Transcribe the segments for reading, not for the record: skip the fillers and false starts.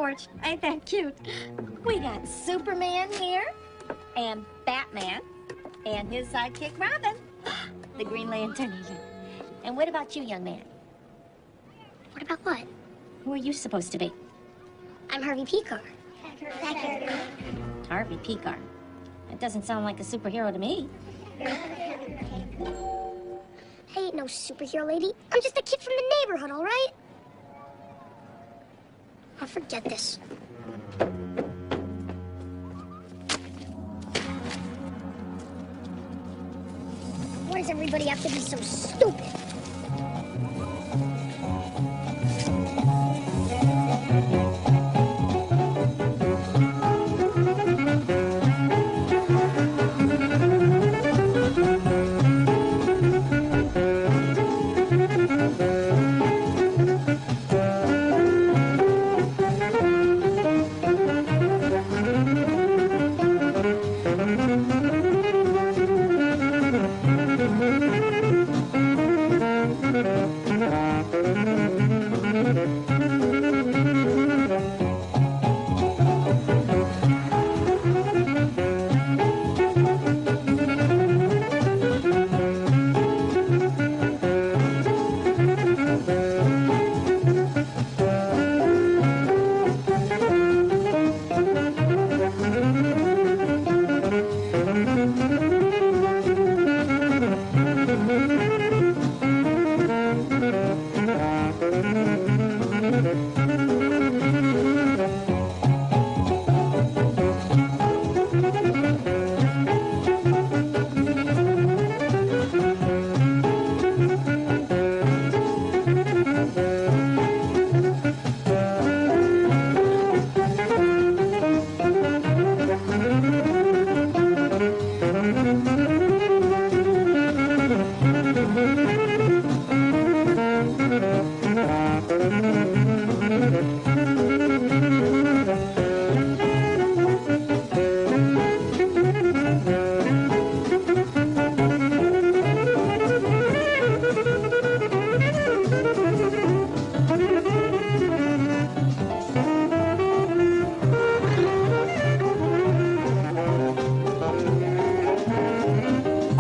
porch. Ain't that cute? We got Superman here, and Batman, and his sidekick Robin, the Green Lantern. And what about you, young man? What about what? Who are you supposed to be? I'm Harvey Picar. Harvey Picar. That doesn't sound like a superhero to me. I ain't no superhero, lady. I'm just a kid from the neighborhood, all right? I'll forget this. Why does everybody have to be so stupid?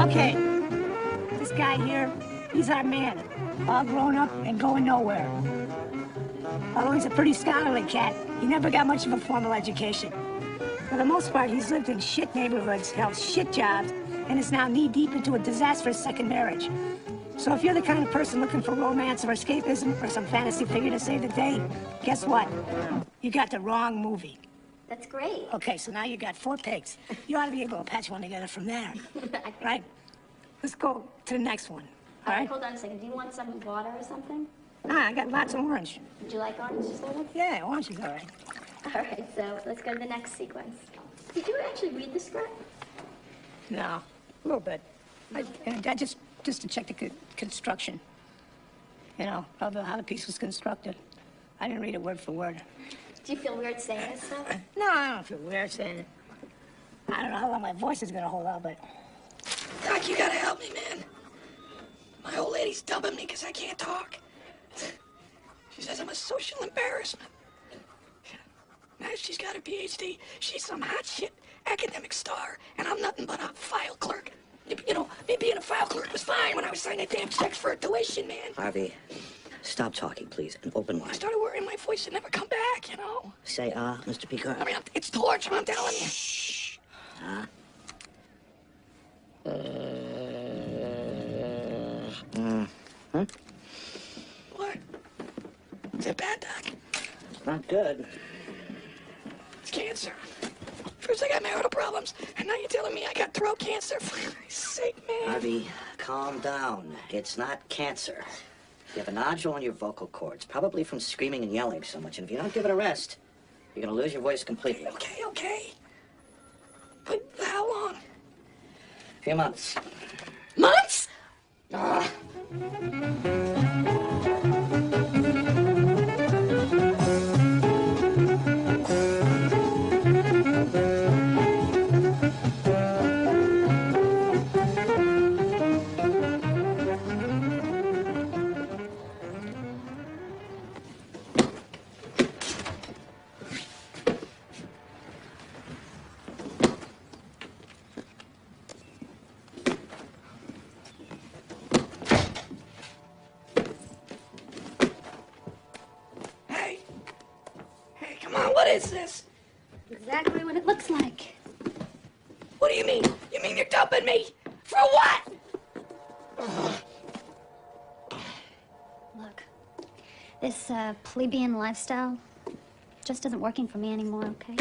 Okay, this guy here, he's our man. All grown up and going nowhere. Although he's a pretty scholarly cat, he never got much of a formal education. For the most part, he's lived in shit neighborhoods, held shit jobs, and is now knee-deep into a disastrous second marriage. So if you're the kind of person looking for romance or escapism or some fantasy figure to save the day, guess what? You got the wrong movie. That's great. Okay, so now you got 4 pigs. You ought to be able to patch one together from there. Right? Let's go to the next one. All right? Hold on a second. Do you want some water or something? Ah, I got lots of orange. Would you like orange soda? Yeah, orange is all right. All right, so let's go to the next sequence. Did you actually read the script? No, a little bit. I just to check the construction. You know, how the piece was constructed. I didn't read it word for word. Do you feel weird saying this stuff? No, I don't feel weird saying it. I don't know how long my voice is gonna hold out, but... Doc, you gotta help me, man. My old lady's dumping me because I can't talk. She says I'm a social embarrassment. Now she's got a PhD. She's some hot shit academic star, and I'm nothing but a file clerk. You know, me being a file clerk was fine when I was signing damn checks for tuition, man. Harvey, stop talking, please, and open wide. I started worrying my voice would never come back, you know. Say, Mr. Picard. I mean, it's torture, I'm telling you. Shh. What? Is it bad, Doc? Not good. It's cancer. First I got marital problems, and now you're telling me I got throat cancer. For Christ's sake, man. Harvey, calm down. It's not cancer. You have a nodule on your vocal cords, probably from screaming and yelling so much, and if you don't give it a rest, you're gonna lose your voice completely. Okay. But how long? A few months. Months? is this? Exactly what it looks like. What do you mean? You mean you're dumping me? For what? Look, this plebeian lifestyle just isn't working for me anymore, okay?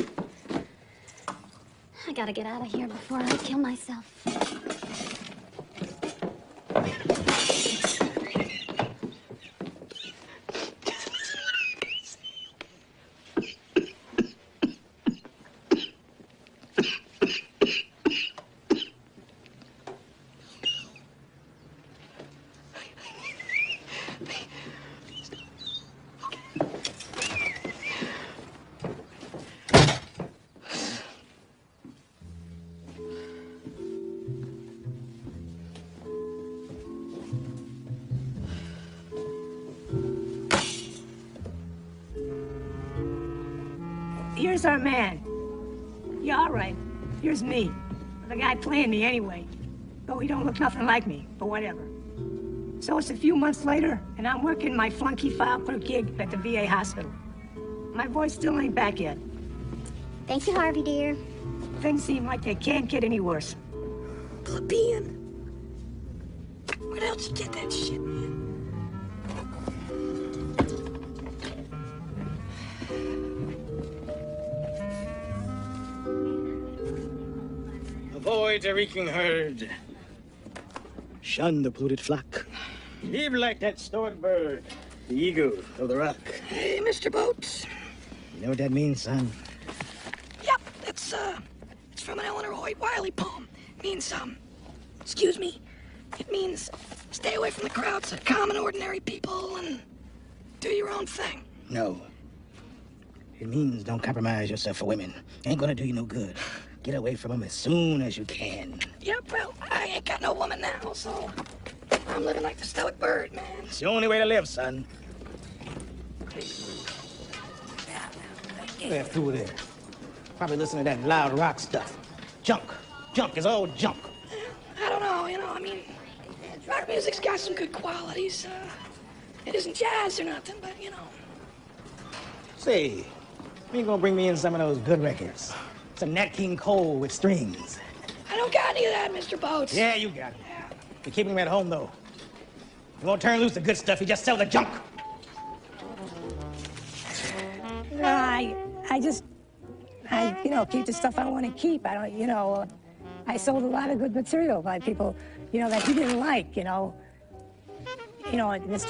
I gotta get out of here before I kill myself. Here's our man. Yeah, all right. Here's me. The guy playing me anyway. Though he don't look nothing like me, but whatever. So it's a few months later, and I'm working my flunky file clerk gig at the VA hospital. My voice still ain't back yet. Thank you, Harvey, dear. Things seem like they can't get any worse. Plebeian. Where else you get that shit, man? Avoid the reeking herd. Shun the polluted flock. Live like that stored bird, the eagle of the rock. Hey, Mr. Boats. You know what that means, son? Yep, it's from an Eleanor Hoyt Wiley poem. It means, excuse me. It means stay away from the crowds of common, ordinary people and do your own thing. No. It means don't compromise yourself for women. Ain't gonna do you no good. Get away from them as soon as you can. Yep, well, I ain't got no woman now, so I'm living like the stoic bird, man. It's the only way to live, son. They're through there. Probably listen to that loud rock stuff. Junk. Junk is all junk. I don't know, I mean, rock music's got some good qualities. It isn't jazz or nothing, but, Say, you ain't gonna bring me in some of those good records. Some Nat King Cole with strings. I don't got any of that, Mr. Boats. Yeah, you got it. You're keeping him at home, though. You won't turn loose the good stuff, you just sell the junk. I keep the stuff I want to keep. I don't, I sold a lot of good material by people, that he didn't like, Mr.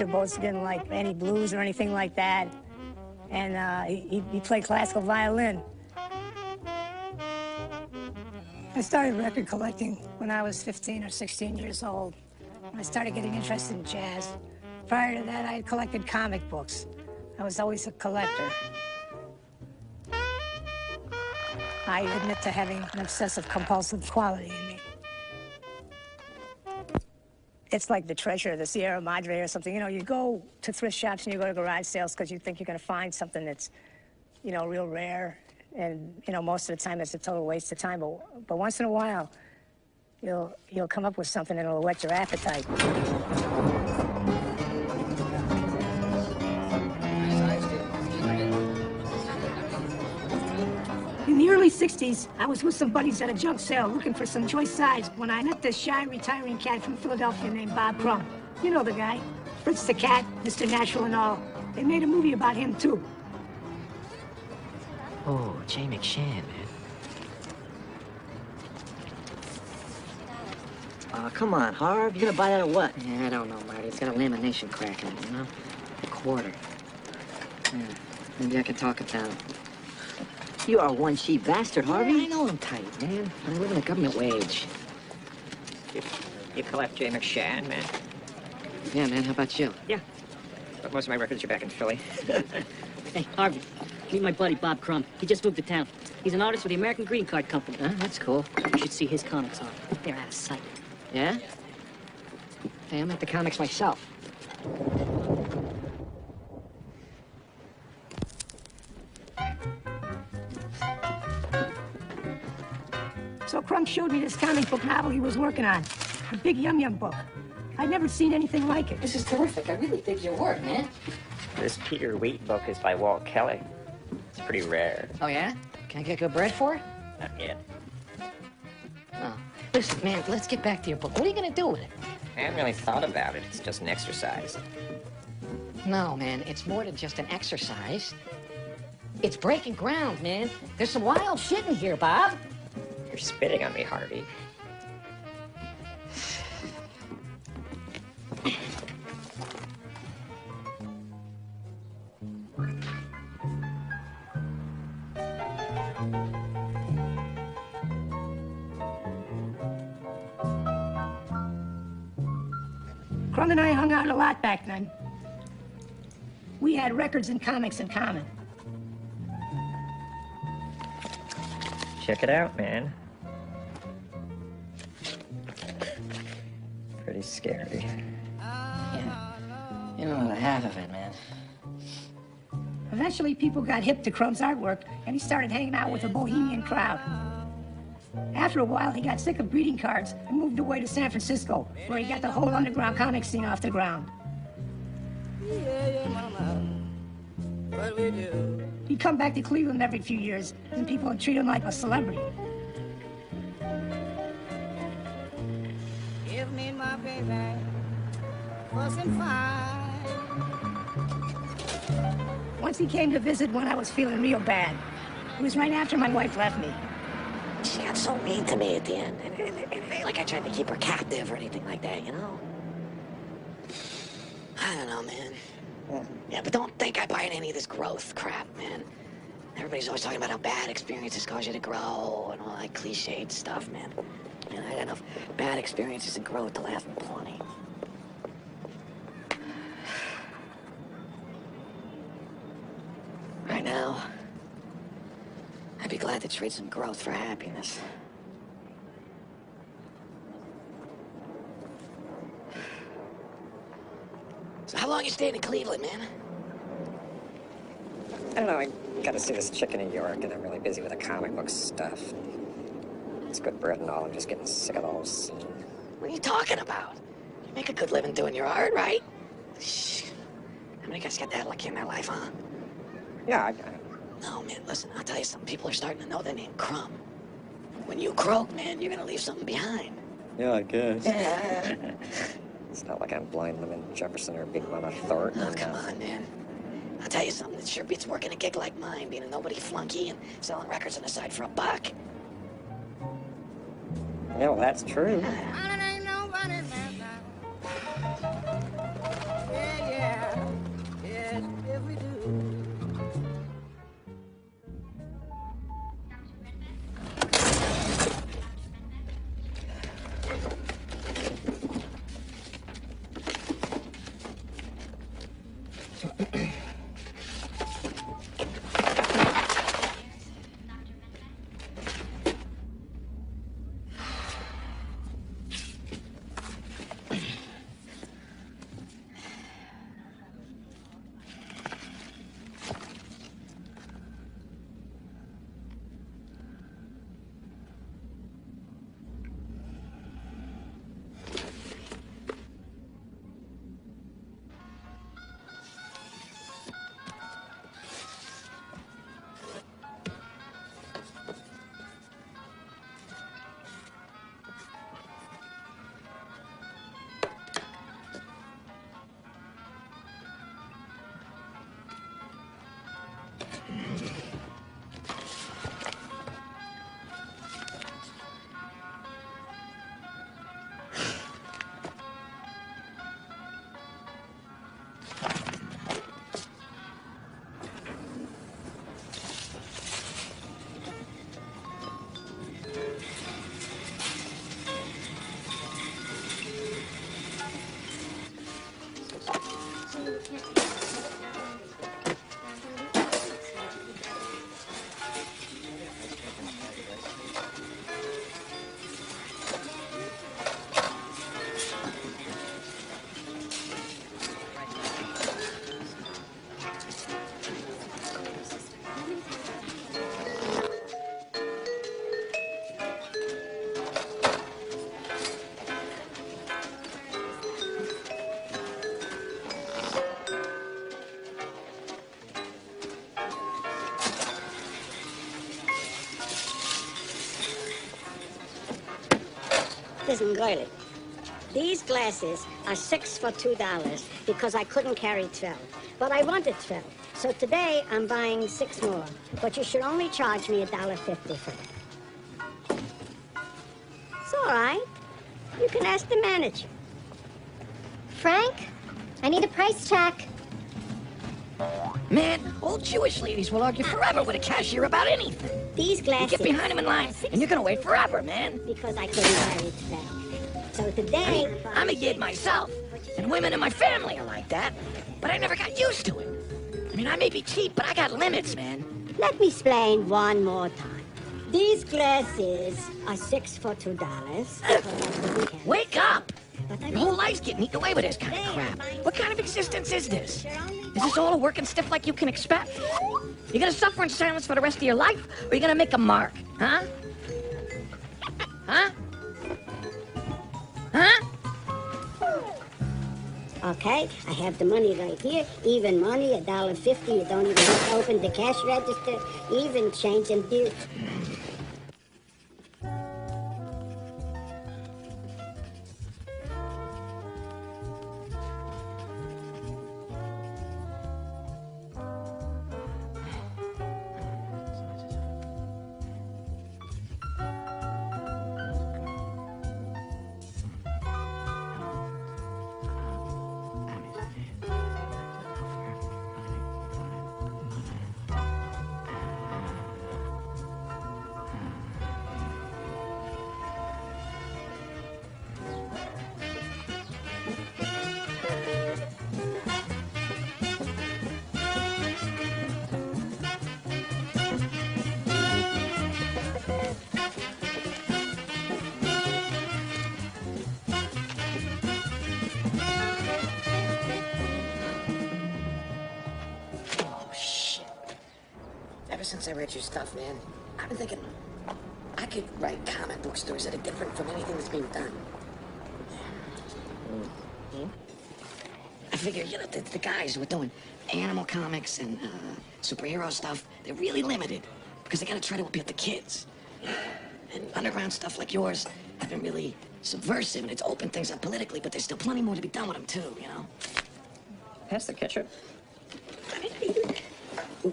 Boats didn't like any blues or anything like that. And he played classical violin. I started record collecting when I was 15 or 16 years old. I started getting interested in jazz. Prior to that, I had collected comic books. I was always a collector. I admit to having an obsessive compulsive quality in me. It's like the treasure of the Sierra Madre or something. You go to thrift shops and you go to garage sales because you think you're going to find something that's, real rare. And, most of the time it's a total waste of time. But once in a while, you'll come up with something that'll whet your appetite. In the early 60s, I was with some buddies at a junk sale looking for some choice sides when I met this shy retiring cat from Philadelphia named Bob Crumb. You know the guy. Fritz the Cat, Mr. Natural and all. They made a movie about him, too. Oh, Jay McShann, man. Come on, Harv. You gonna buy that or what? Yeah, I don't know, Marty. It's got a lamination crack in it, A quarter. Yeah, maybe I could talk it down. You are one cheap bastard, Harvey. Yeah, I know I'm tight, man. I live on a government wage. You collect Jay McShann, man? Yeah, man. How about you? Yeah. But most of my records are back in Philly. Hey, Harvey, meet my buddy Bob Crumb. He just moved to town. He's an artist with the American Green Card Company. Huh? That's cool. You should see his comics art. They're out of sight. Yeah? Hey, I make the comics myself. So Crumb showed me this comic book novel he was working on. A big yum-yum book. I'd never seen anything like it. This is terrific. I really dig your work, man. This Peter Wheat book is by Walt Kelly. It's pretty rare. Oh, yeah? Can I get good bread for it? Not yet. Oh. Listen, man, let's get back to your book. What are you gonna do with it? I haven't really thought about it. It's just an exercise. No, man, it's more than just an exercise. It's breaking ground, man. There's some wild shit in here, Bob. You're spitting on me, Harvey. Crumb and I hung out a lot back then. We had records and comics in common. Check it out, man. Pretty scary. Yeah. You know the half of it, man. Eventually, people got hip to Crumb's artwork, and he started hanging out with a bohemian crowd. After a while, he got sick of greeting cards and moved away to San Francisco, where he got the whole underground comic scene off the ground. He'd come back to Cleveland every few years, and people would treat him like a celebrity. Give me my baby, wasn't fine. Once he came to visit when I was feeling real bad. It was right after my wife left me. She got so mean to me at the end. And it ain't like I tried to keep her captive or anything like that, you know? I don't know, man. Yeah, but don't think I buy in any of this growth crap, man. Everybody's always talking about how bad experiences cause you to grow and all that cliched stuff, man. And I got enough bad experiences to grow to last me plenty. Right now, I'd be glad to trade some growth for happiness. So how long you staying in Cleveland, man? I don't know, I gotta see this chick in New York, and I'm really busy with the comic book stuff. It's good bread and all, I'm just getting sick of the whole scene. What are you talking about? You make a good living doing your art, right? Shh. How many guys got that lucky in their life, huh? Yeah, No, man, listen, I'll tell you something. People are starting to know the name Crumb. When you croak, man, you're gonna leave something behind. Yeah, I guess. Yeah. It's not like I'm Blind Lemon Jefferson or Big Mama Thornton. Oh, come on, man. I'll tell you something. It sure beats working a gig like mine, being a nobody flunky and selling records on the side for $1. Yeah, well, that's true. And it ain't nobody man now. Yeah, yeah. Yes, if we do. Listen, girlie, these glasses are 6 for $2 because I couldn't carry 12. But I wanted 12. So today I'm buying 6 more. But you should only charge me $1.50 for them. It's all right. You can ask the manager. Frank, I need a price check. Man, old Jewish ladies will argue forever with a cashier about anything. These glasses... You get behind them in line, and you're gonna wait forever, man. Because I couldn't carry 12. So today... I'm a yid myself, and women in my family are like that, but I never got used to it. I mean, I may be cheap, but I got limits, man. Let me explain one more time. These glasses are 6 for $2. Wake up! Your whole life's getting eaten away with this kind of crap. What kind of existence is this? Is this all a working stiff like you can expect? You gonna suffer in silence for the rest of your life, or you gonna make a mark? Huh? Huh? Huh? Okay, I have the money right here. Even money, $1.50. You don't even have to open the cash register. Even change and deal. Ever since I read your stuff, man, I've been thinking I could write comic book stories that are different from anything that's being done. I figure, you know, the guys who are doing animal comics and superhero stuff, they're really limited because they gotta try to appeal to kids. And underground stuff like yours have been really subversive and it's opened things up politically, but there's still plenty more to be done with them too, you know? Pass the ketchup.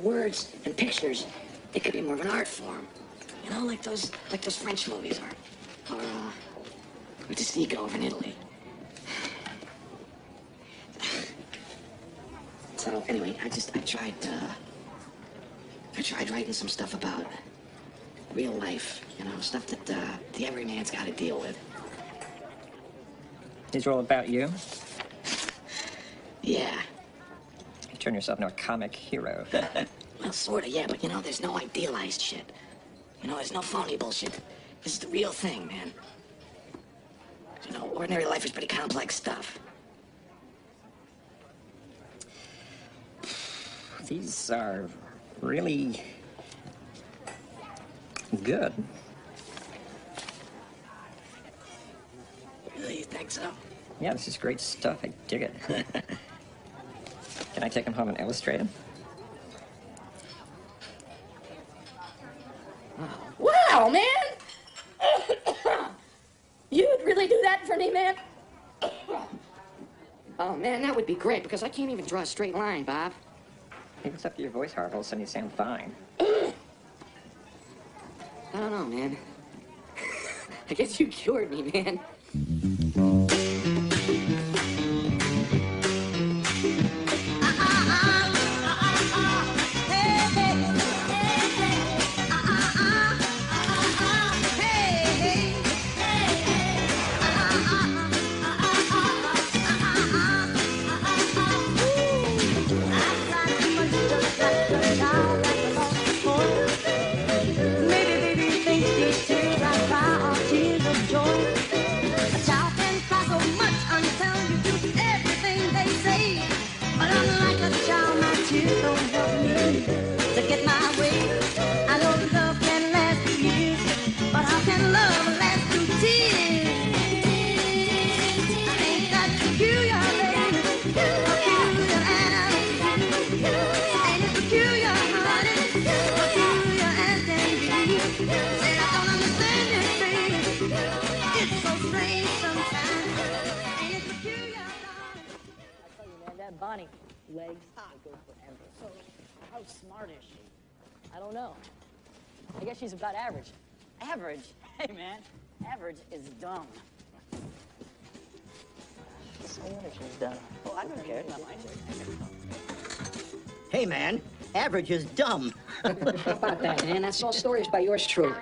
Words and pictures, it could be more of an art form. You know, like those French movies or the Seagull over in Italy. So anyway, I tried writing some stuff about real life, you know, stuff that the everyman's got to deal with. These are all about you? Yeah. You turn yourself into a comic hero. Well, sort of, yeah, but you know, there's no idealized shit. You know, there's no phony bullshit. This is the real thing, man. You know, ordinary life is pretty complex stuff. These are really good. Really, you think so? Yeah, this is great stuff. I dig it. Can I take them home and illustrate them? Wow, man! You'd really do that for me, man? Oh, man, that would be great, because I can't even draw a straight line, Bob. Hey, what's up to your voice, Harv? All of a sudden you sound fine. I don't know, man. I guess you cured me, man. so strange sometimes. And it's peculiar, darling. I tell you, man, that Bonnie legs will go forever. So, how smart is she? I don't know. I guess she's about average. Average? Hey, man, average is dumb. So what if she's dumb? Oh, I don't care. It's not my choice. Hey, man, average is dumb. How about that, man? That's all stories by yours truly.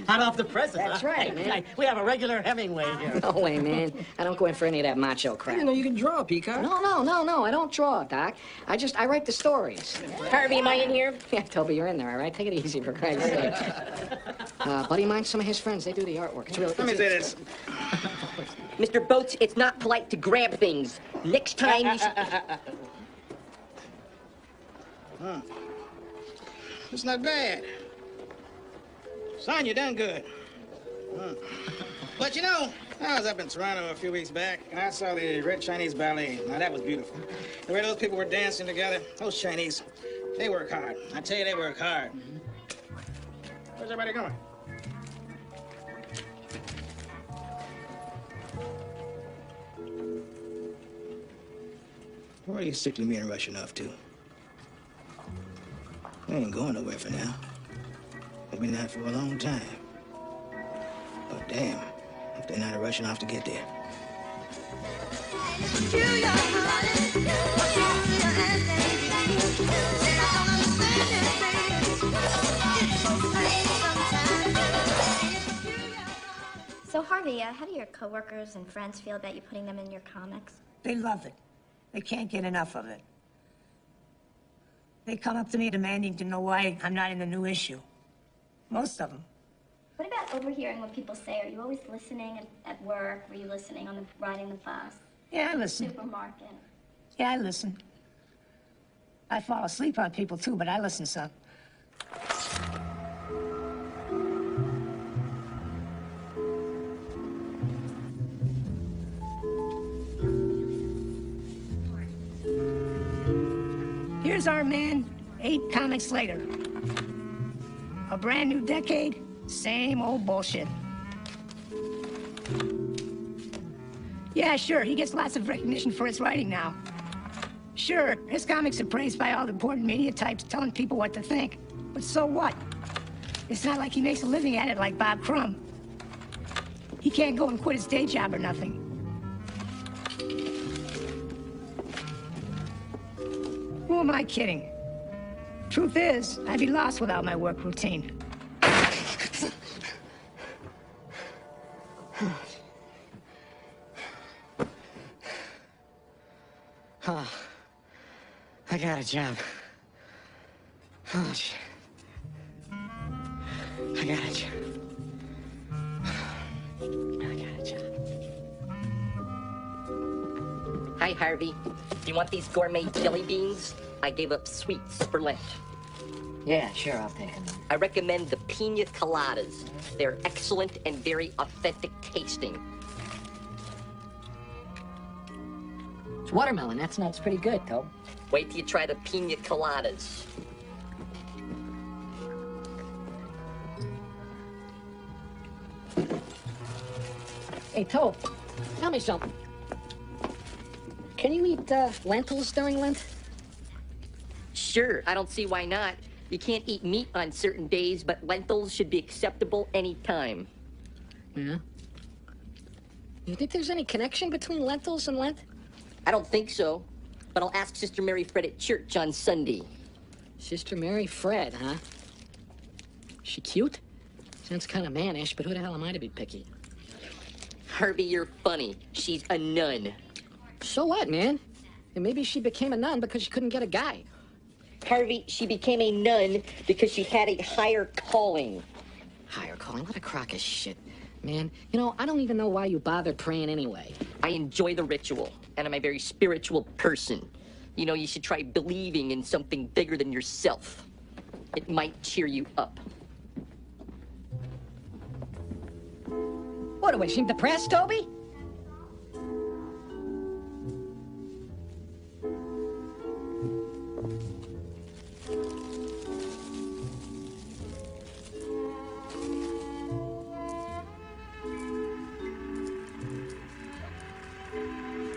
Hot off the presses, That's huh? right, man. We have a regular Hemingway here. No way, man. I don't go in for any of that macho crap. You know you can draw, Peacock. No. I don't draw, Doc. I write the stories. Harvey, am I in here? Yeah, Toby, you're in there, all right? Take it easy, for Christ's sake. Buddy mine, some of his friends, they do the artwork. It's really... Let me say this. Mr. Boats, it's not polite to grab things. Next time you should... It's not bad. Son, you done good. But you know, I was up in Toronto a few weeks back, and I saw the Red Chinese Ballet. Now, that was beautiful. The way those people were dancing together, those Chinese, they work hard. I tell you, they work hard. Where's everybody going? Where are you sickly men rushing off to? They ain't going nowhere for now. They've been out for a long time. But damn, if they're not rushing off to get there. So, Harvey, how do your coworkers and friends feel about you putting them in your comics? They love it. They can't get enough of it. They come up to me demanding to know why I'm not in the new issue. Most of them. What about overhearing what people say? Are you always listening at work? Were you listening on riding the bus? Yeah, I listen. Supermarket? Yeah, I listen. I fall asleep on people too, but I listen some. Here's our man 8 comics later. A brand new decade, same old bullshit. Yeah, sure, he gets lots of recognition for his writing now. Sure, his comics are praised by all the important media types telling people what to think. But so what? It's not like he makes a living at it like Bob Crumb. He can't go and quit his day job or nothing. Who am I kidding? Truth is, I'd be lost without my work routine. Oh, I got a job. Oh, shit. I got a job. I got a job. Hi, Harvey. Do you want these gourmet jelly beans? I gave up sweets for Lent. Yeah, sure, I'll take them. I recommend the pina coladas. They're excellent and very authentic tasting. It's watermelon. That's pretty good, Tobe. Wait till you try the pina coladas. Hey, Tobe, tell me something. Can you eat lentils during Lent? Sure, I don't see why not. You can't eat meat on certain days, but lentils should be acceptable anytime. Yeah? You think there's any connection between lentils and Lent? I don't think so, but I'll ask Sister Mary Fred at church on Sunday. Sister Mary Fred, huh? She cute? Sounds kind of mannish, but who the hell am I to be picky? Harvey, you're funny. She's a nun. So what, man? And maybe she became a nun because she couldn't get a guy. Harvey, she became a nun because she had a higher calling. Higher calling? What a crock of shit. Man, you know, I don't even know why you bother praying anyway. I enjoy the ritual, and I'm a very spiritual person. You know, you should try believing in something bigger than yourself. It might cheer you up. What, do I seem depressed, Toby?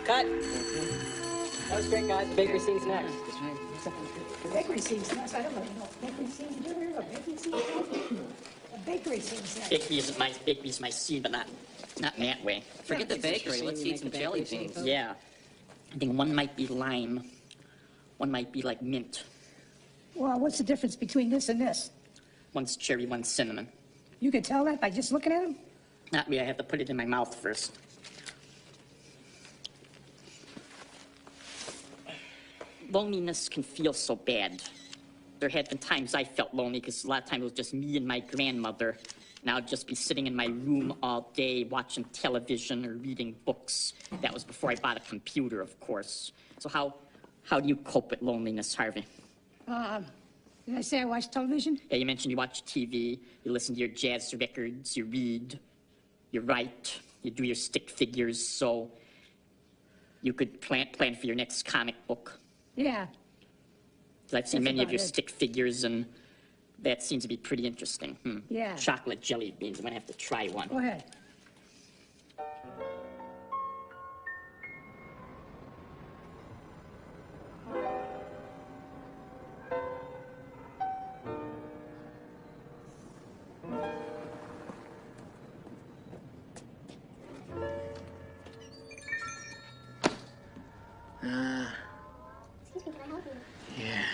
Cut. That was great, guys. The bakery scene's next. Bakery scene's next. I don't know. Bakery scene's here. Bakery scene's next. Bakery scene's next. Bakery's my scene, but not that way. Forget the bakery. Let's eat some jelly beans. Yeah. I think one might be lime. One might be like mint. Well, what's the difference between this and this? One's cherry, one's cinnamon. You can tell that by just looking at them? Not me. I have to put it in my mouth first. Loneliness can feel so bad. There had been times I felt lonely because a lot of times it was just me and my grandmother. And I would just be sitting in my room all day watching television or reading books. That was before I bought a computer, of course. So how do you cope with loneliness, Harvey? Did I say I watch television? Yeah, you mentioned you watch TV, you listen to your jazz records, you read, you write, you do your stick figures, so you could plan for your next comic book. Yeah. I've seen That's many of your about it. stick figures, and that seems to be pretty interesting. Yeah. Chocolate jelly beans. I'm gonna have to try one. Go ahead. Excuse me, can I help you? Yeah.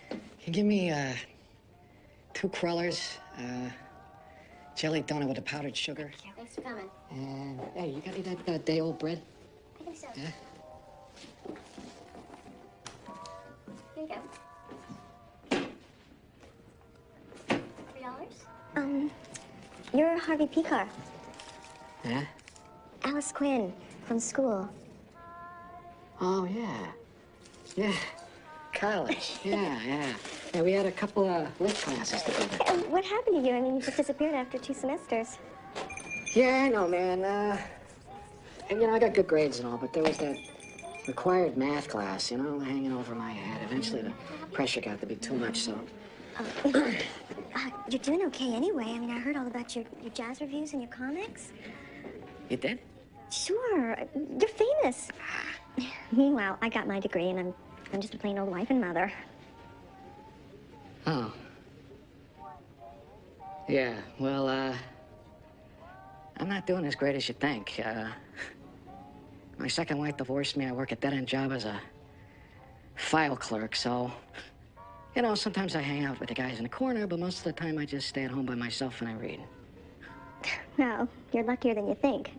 Can you give me 2 crullers, jelly donut with the powdered sugar? Yeah, thanks for coming. And hey, you got any that day-old bread? I think so. Yeah. Here you go. $3? You're Harvey Picar. Yeah. Alice Quinn from school. Oh yeah. Yeah. College. Yeah. Yeah, we had a couple of lit classes together. What happened to you? I mean, you just disappeared after 2 semesters. Yeah, I know, man. And, I got good grades and all, but there was that required math class, hanging over my head. Eventually, the pressure got to be too much, so... You're doing okay anyway. I mean, I heard all about your jazz reviews and your comics. You did? Sure. You're famous. Meanwhile, I got my degree, and I'm just a plain old wife and mother. Oh. Yeah, well, I'm not doing as great as you think. My second wife divorced me. I work a dead-end job as a file clerk, so... sometimes I hang out with the guys in the corner, but most of the time I just stay at home by myself and I read. Well, you're luckier than you think.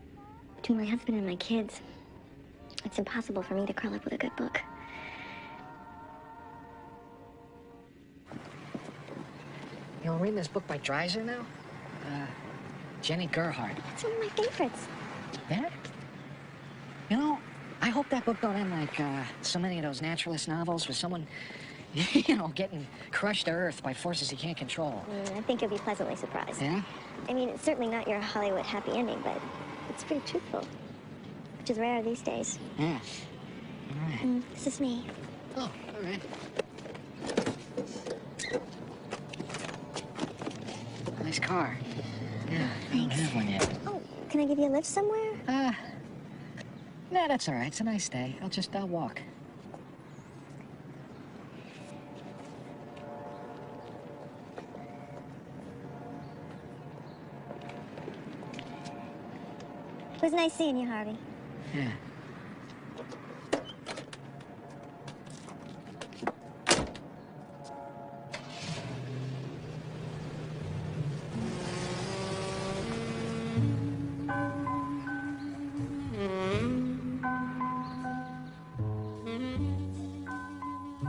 Between my husband and my kids, it's impossible for me to curl up with a good book. I'm reading this book by Dreiser now. Jenny Gerhardt. It's one of my favorites. Yeah? I hope that book don't end like so many of those naturalist novels with someone, getting crushed to earth by forces he can't control. I think you'll be pleasantly surprised. Yeah? I mean, it's certainly not your Hollywood happy ending, but it's pretty truthful, which is rare these days. Yeah. All right. This is me. Oh, all right. Nice car. Yeah, I don't have one yet. Oh, can I give you a lift somewhere? Nah, that's all right. It's a nice day. I'll walk. It was nice seeing you, Harvey. Yeah.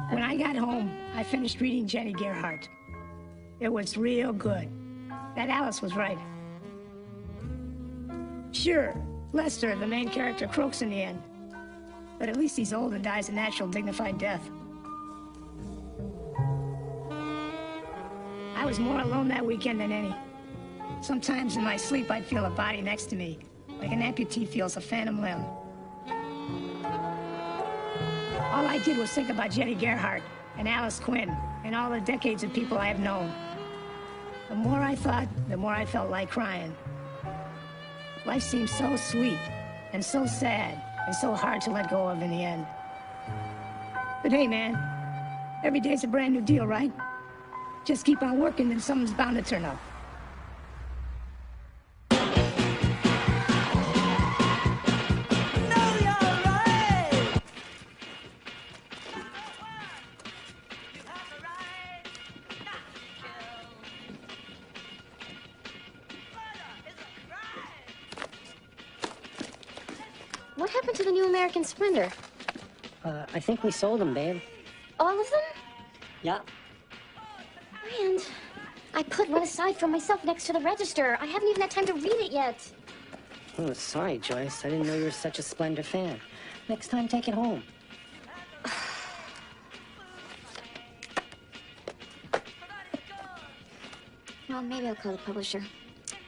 When I got home, I finished reading Jenny Gerhardt. It was real good. That Alice was right. Sure, Lester, the main character, croaks in the end. But at least he's old and dies a natural, dignified death. I was more alone that weekend than any. Sometimes in my sleep, I'd feel a body next to me, like an amputee feels a phantom limb. All I did was think about Jenny Gerhardt and Alice Quinn and all the decades of people I have known. The more I thought, the more I felt like crying. Life seemed so sweet and so sad and so hard to let go of in the end. But hey, man, every day's a brand new deal, right? Just keep on working and something's bound to turn up. What happened to the new American Splendor? I think we sold them, babe. All of them? Yeah. And I put one aside for myself next to the register. I haven't even had time to read it yet. Oh, sorry, Joyce. I didn't know you were such a Splendor fan. Next time, take it home. Well, maybe I'll call the publisher.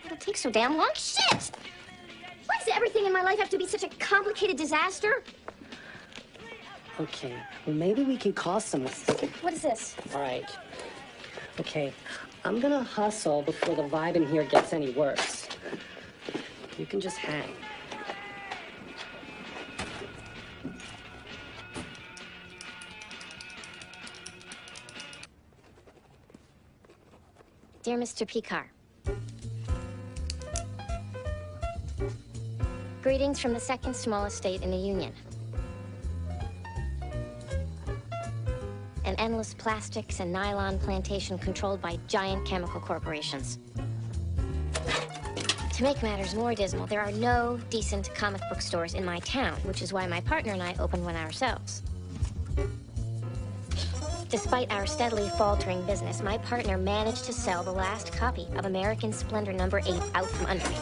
It'll take so damn long. Shit! Why does everything in my life have to be such a complicated disaster? Okay, well, maybe we can call someone. What is this? All right. Okay, I'm gonna hustle before the vibe in here gets any worse. You can just hang. Dear Mr. Picard. Greetings from the second smallest state in the Union. An endless plastics and nylon plantation controlled by giant chemical corporations. To make matters more dismal, there are no decent comic book stores in my town, which is why my partner and I opened one ourselves. Despite our steadily faltering business, my partner managed to sell the last copy of American Splendor number 8 out from under me.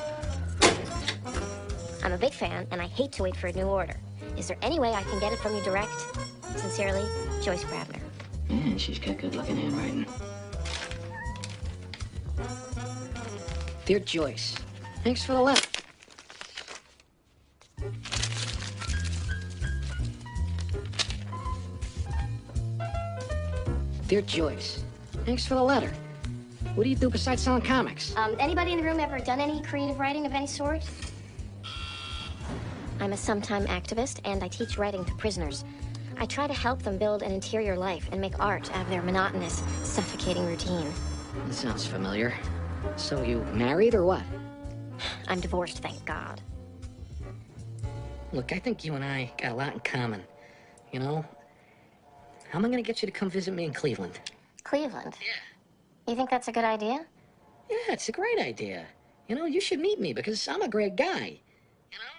I'm a big fan, and I hate to wait for a new order. Is there any way I can get it from you direct? Sincerely, Joyce Grabner. Man, she's got good-looking handwriting. Dear Joyce, thanks for the letter. Dear Joyce, thanks for the letter. What do you do besides selling comics? Anybody in the room ever done any creative writing of any sort? I'm a sometime activist, and I teach writing to prisoners. I try to help them build an interior life and make art out of their monotonous, suffocating routine. That sounds familiar. So you married or what? I'm divorced, thank God. Look, I think you and I got a lot in common. You know? How am I gonna get you to come visit me in Cleveland? Cleveland? Yeah. You think that's a good idea? Yeah, it's a great idea. You know, you should meet me because I'm a great guy. You know?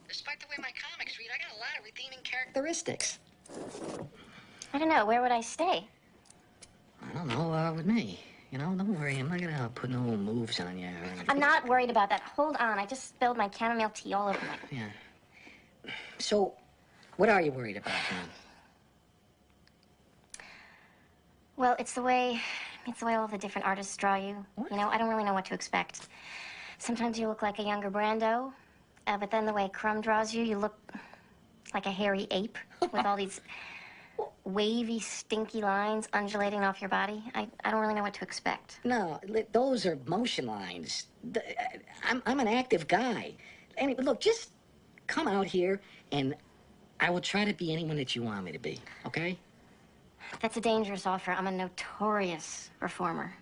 Despite the way my comics read, I got a lot of redeeming characteristics. I don't know, where would I stay? I don't know, with me. You know, don't worry, I'm not gonna put no moves on you or anything. I'm not worried about that. Hold on, I just spilled my chamomile tea all over my... Yeah. So, what are you worried about, man? Well, it's the way all the different artists draw you. What? You know, I don't really know what to expect. Sometimes you look like a younger Brando, but then the way Crumb draws you, you look like a hairy ape with all these wavy, stinky lines undulating off your body. I don't really know what to expect. No, those are motion lines. I'm an active guy. Anyway, look, just come out here and I will try to be anyone that you want me to be, okay? That's a dangerous offer. I'm a notorious performer.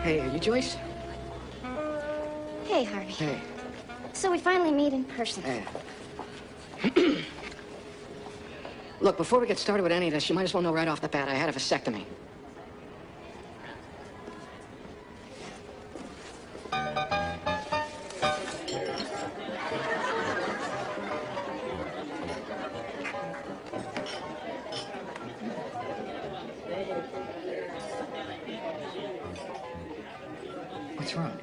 Hey, are you Joyce? Hey, Harvey. Hey. So we finally meet in person. Hey. Look, before we get started with any of this, you might as well know right off the bat I had a vasectomy. What's wrong?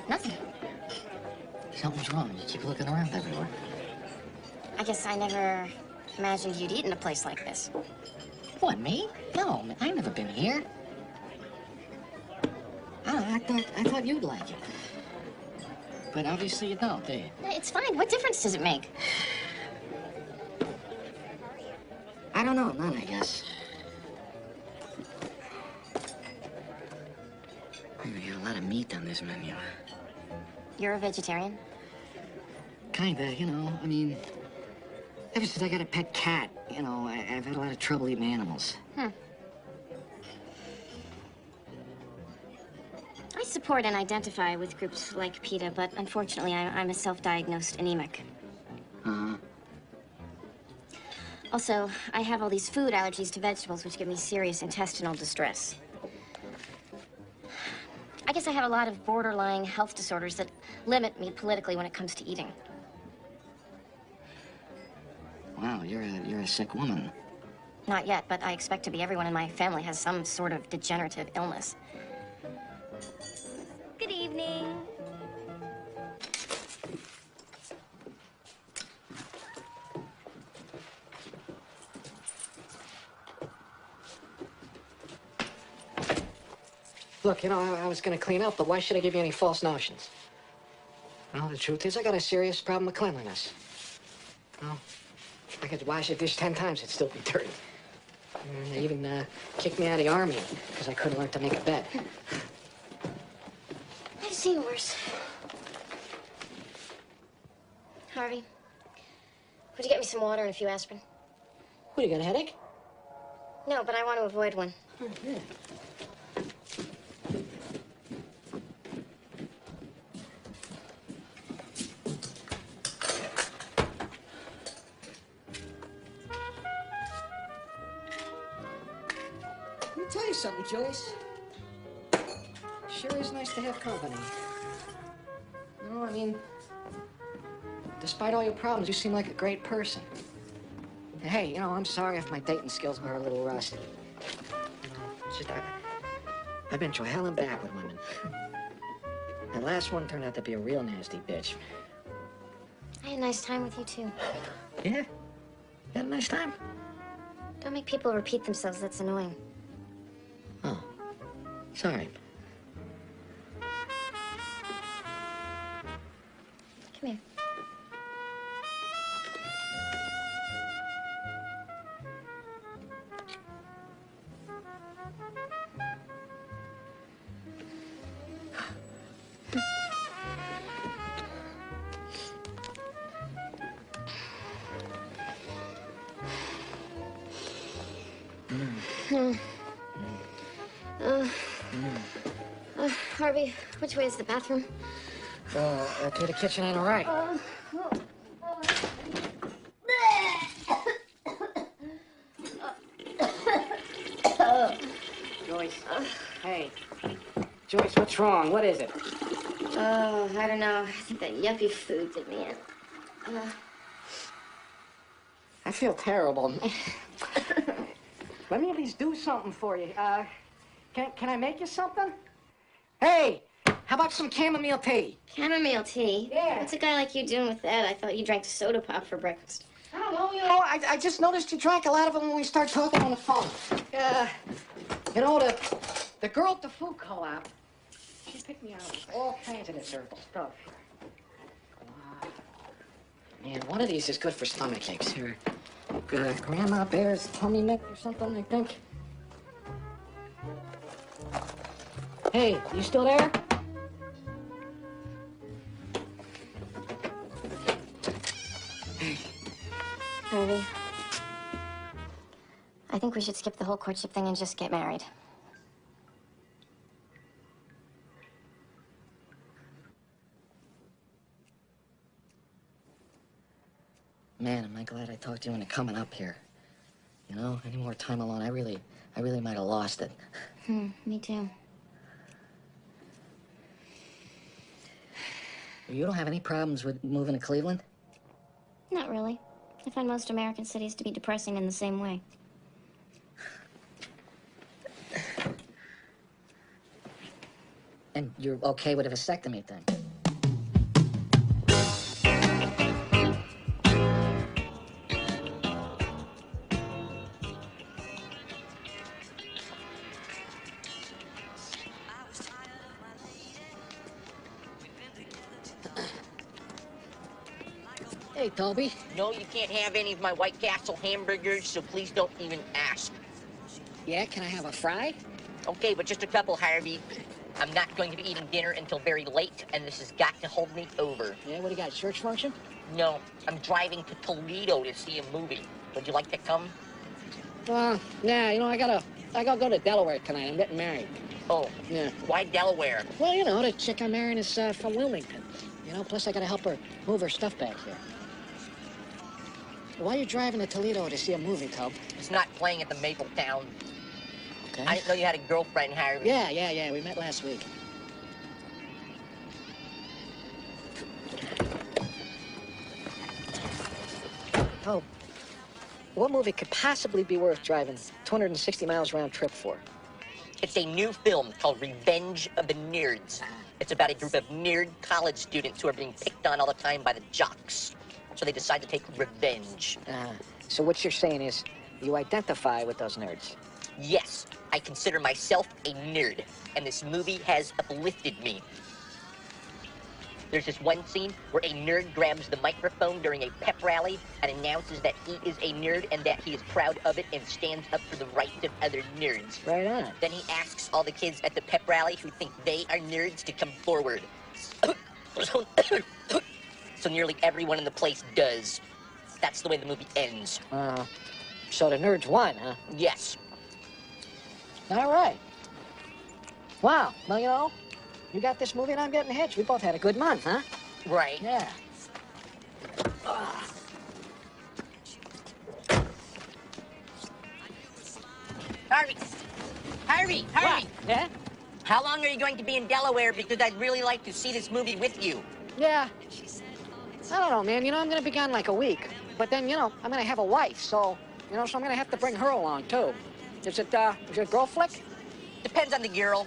Nothing. Something's wrong. You keep looking around everywhere. I guess I never imagined you'd eat in a place like this. What, me? No, I've never been here. I thought you'd like it. But obviously you don't, do you? It's fine. What difference does it make? I don't know, none, I guess. We got a lot of meat on this menu. You're a vegetarian? Kinda, you know, I mean, ever since I got a pet cat, you know, I've had a lot of trouble eating animals. I support and identify with groups like PETA, but unfortunately, I'm a self-diagnosed anemic. Uh-huh. Also, I have all these food allergies to vegetables, which give me serious intestinal distress. I guess I have a lot of borderline health disorders that limit me politically when it comes to eating. Wow, you're a sick woman. Not yet, but I expect to be. Everyone in my family has some sort of degenerative illness. Good evening. Look, you know, I was gonna clean up, but why should I give you any false notions? Well, the truth is I got a serious problem with cleanliness. Well, if I could wash a dish 10 times, it'd still be dirty. And they even kicked me out of the army because I couldn't learn to make a bed. I've seen worse. Harvey, would you get me some water and a few aspirin? What, you got a headache? No, but I want to avoid one. Oh, yeah. Let me tell you something, Joyce. Sure is nice to have company. No, I mean, despite all your problems, you seem like a great person. And hey, you know, I'm sorry if my dating skills were a little rusty. It's just, I've been through hell and back with women. That last one turned out to be a real nasty bitch. I had a nice time with you, too. Yeah? You had a nice time? Don't make people repeat themselves. That's annoying. Oh, sorry. Come here. Harvey, which way is the bathroom? To the kitchen on the right. Joyce. Hey. Joyce, what's wrong? What is it? Oh, I don't know. I think that yuppie food did me in. I feel terrible. Let me at least do something for you. Can I make you something? Hey, how about some chamomile tea? Chamomile tea? Yeah. What's a guy like you doing with that? I thought you drank soda pop for breakfast. I don't know, you know, I just noticed you drank a lot of it when we start talking on the phone. You know, the girl at the food co-op, she picked me out with all kinds of this herbal stuff. Man, one of these is good for stomach aches. Here, Grandma Bear's tummy neck or something, I think. Hey, you still there? Harvey, I think we should skip the whole courtship thing and just get married. Man, am I glad I talked to you into coming up here. You know, any more time alone, I really might have lost it. Me too. You don't have any problems with moving to Cleveland? Not really. I find most American cities to be depressing in the same way. And you're okay with a vasectomy thing? Hey, Toby. No, you can't have any of my White Castle hamburgers, so please don't even ask. Yeah, can I have a fry? Okay, but just a couple, Harvey. I'm not going to be eating dinner until very late, and this has got to hold me over. Yeah, what do you got, church function? No, I'm driving to Toledo to see a movie. Would you like to come? Yeah, you know, I gotta go to Delaware tonight. I'm getting married. Oh. Yeah. Why Delaware? Well, you know, the chick I'm marrying is from Wilmington. You know, plus I gotta help her move her stuff back here. Why are you driving to Toledo to see a movie, Tub? It's not playing at the Maple Town. Okay. I didn't know you had a girlfriend, Harvey. Yeah. We met last week. Oh, what movie could possibly be worth driving 260 miles round trip for? It's a new film called Revenge of the Nerds. It's about a group of nerd college students who are being picked on all the time by the jocks. So they decide to take revenge. So what you're saying is you identify with those nerds? Yes, I consider myself a nerd, and this movie has uplifted me. There's this one scene where a nerd grabs the microphone during a pep rally and announces that he is a nerd and that he is proud of it and stands up for the rights of other nerds. Right on. Then he asks all the kids at the pep rally who think they are nerds to come forward. So nearly everyone in the place does. That's the way the movie ends. So the nerds won, huh? Yes. All right. Wow. Well, you know, you got this movie and I'm getting hitched. We both had a good month, huh? Right. Yeah. Harvey! What? Yeah? How long are you going to be in Delaware? Because I'd really like to see this movie with you. Yeah. I don't know, man. You know, I'm gonna be gone like a week. But then, you know, I'm gonna have a wife, so, you know, so I'm gonna have to bring her along, too. Is it a girl flick? Depends on the girl.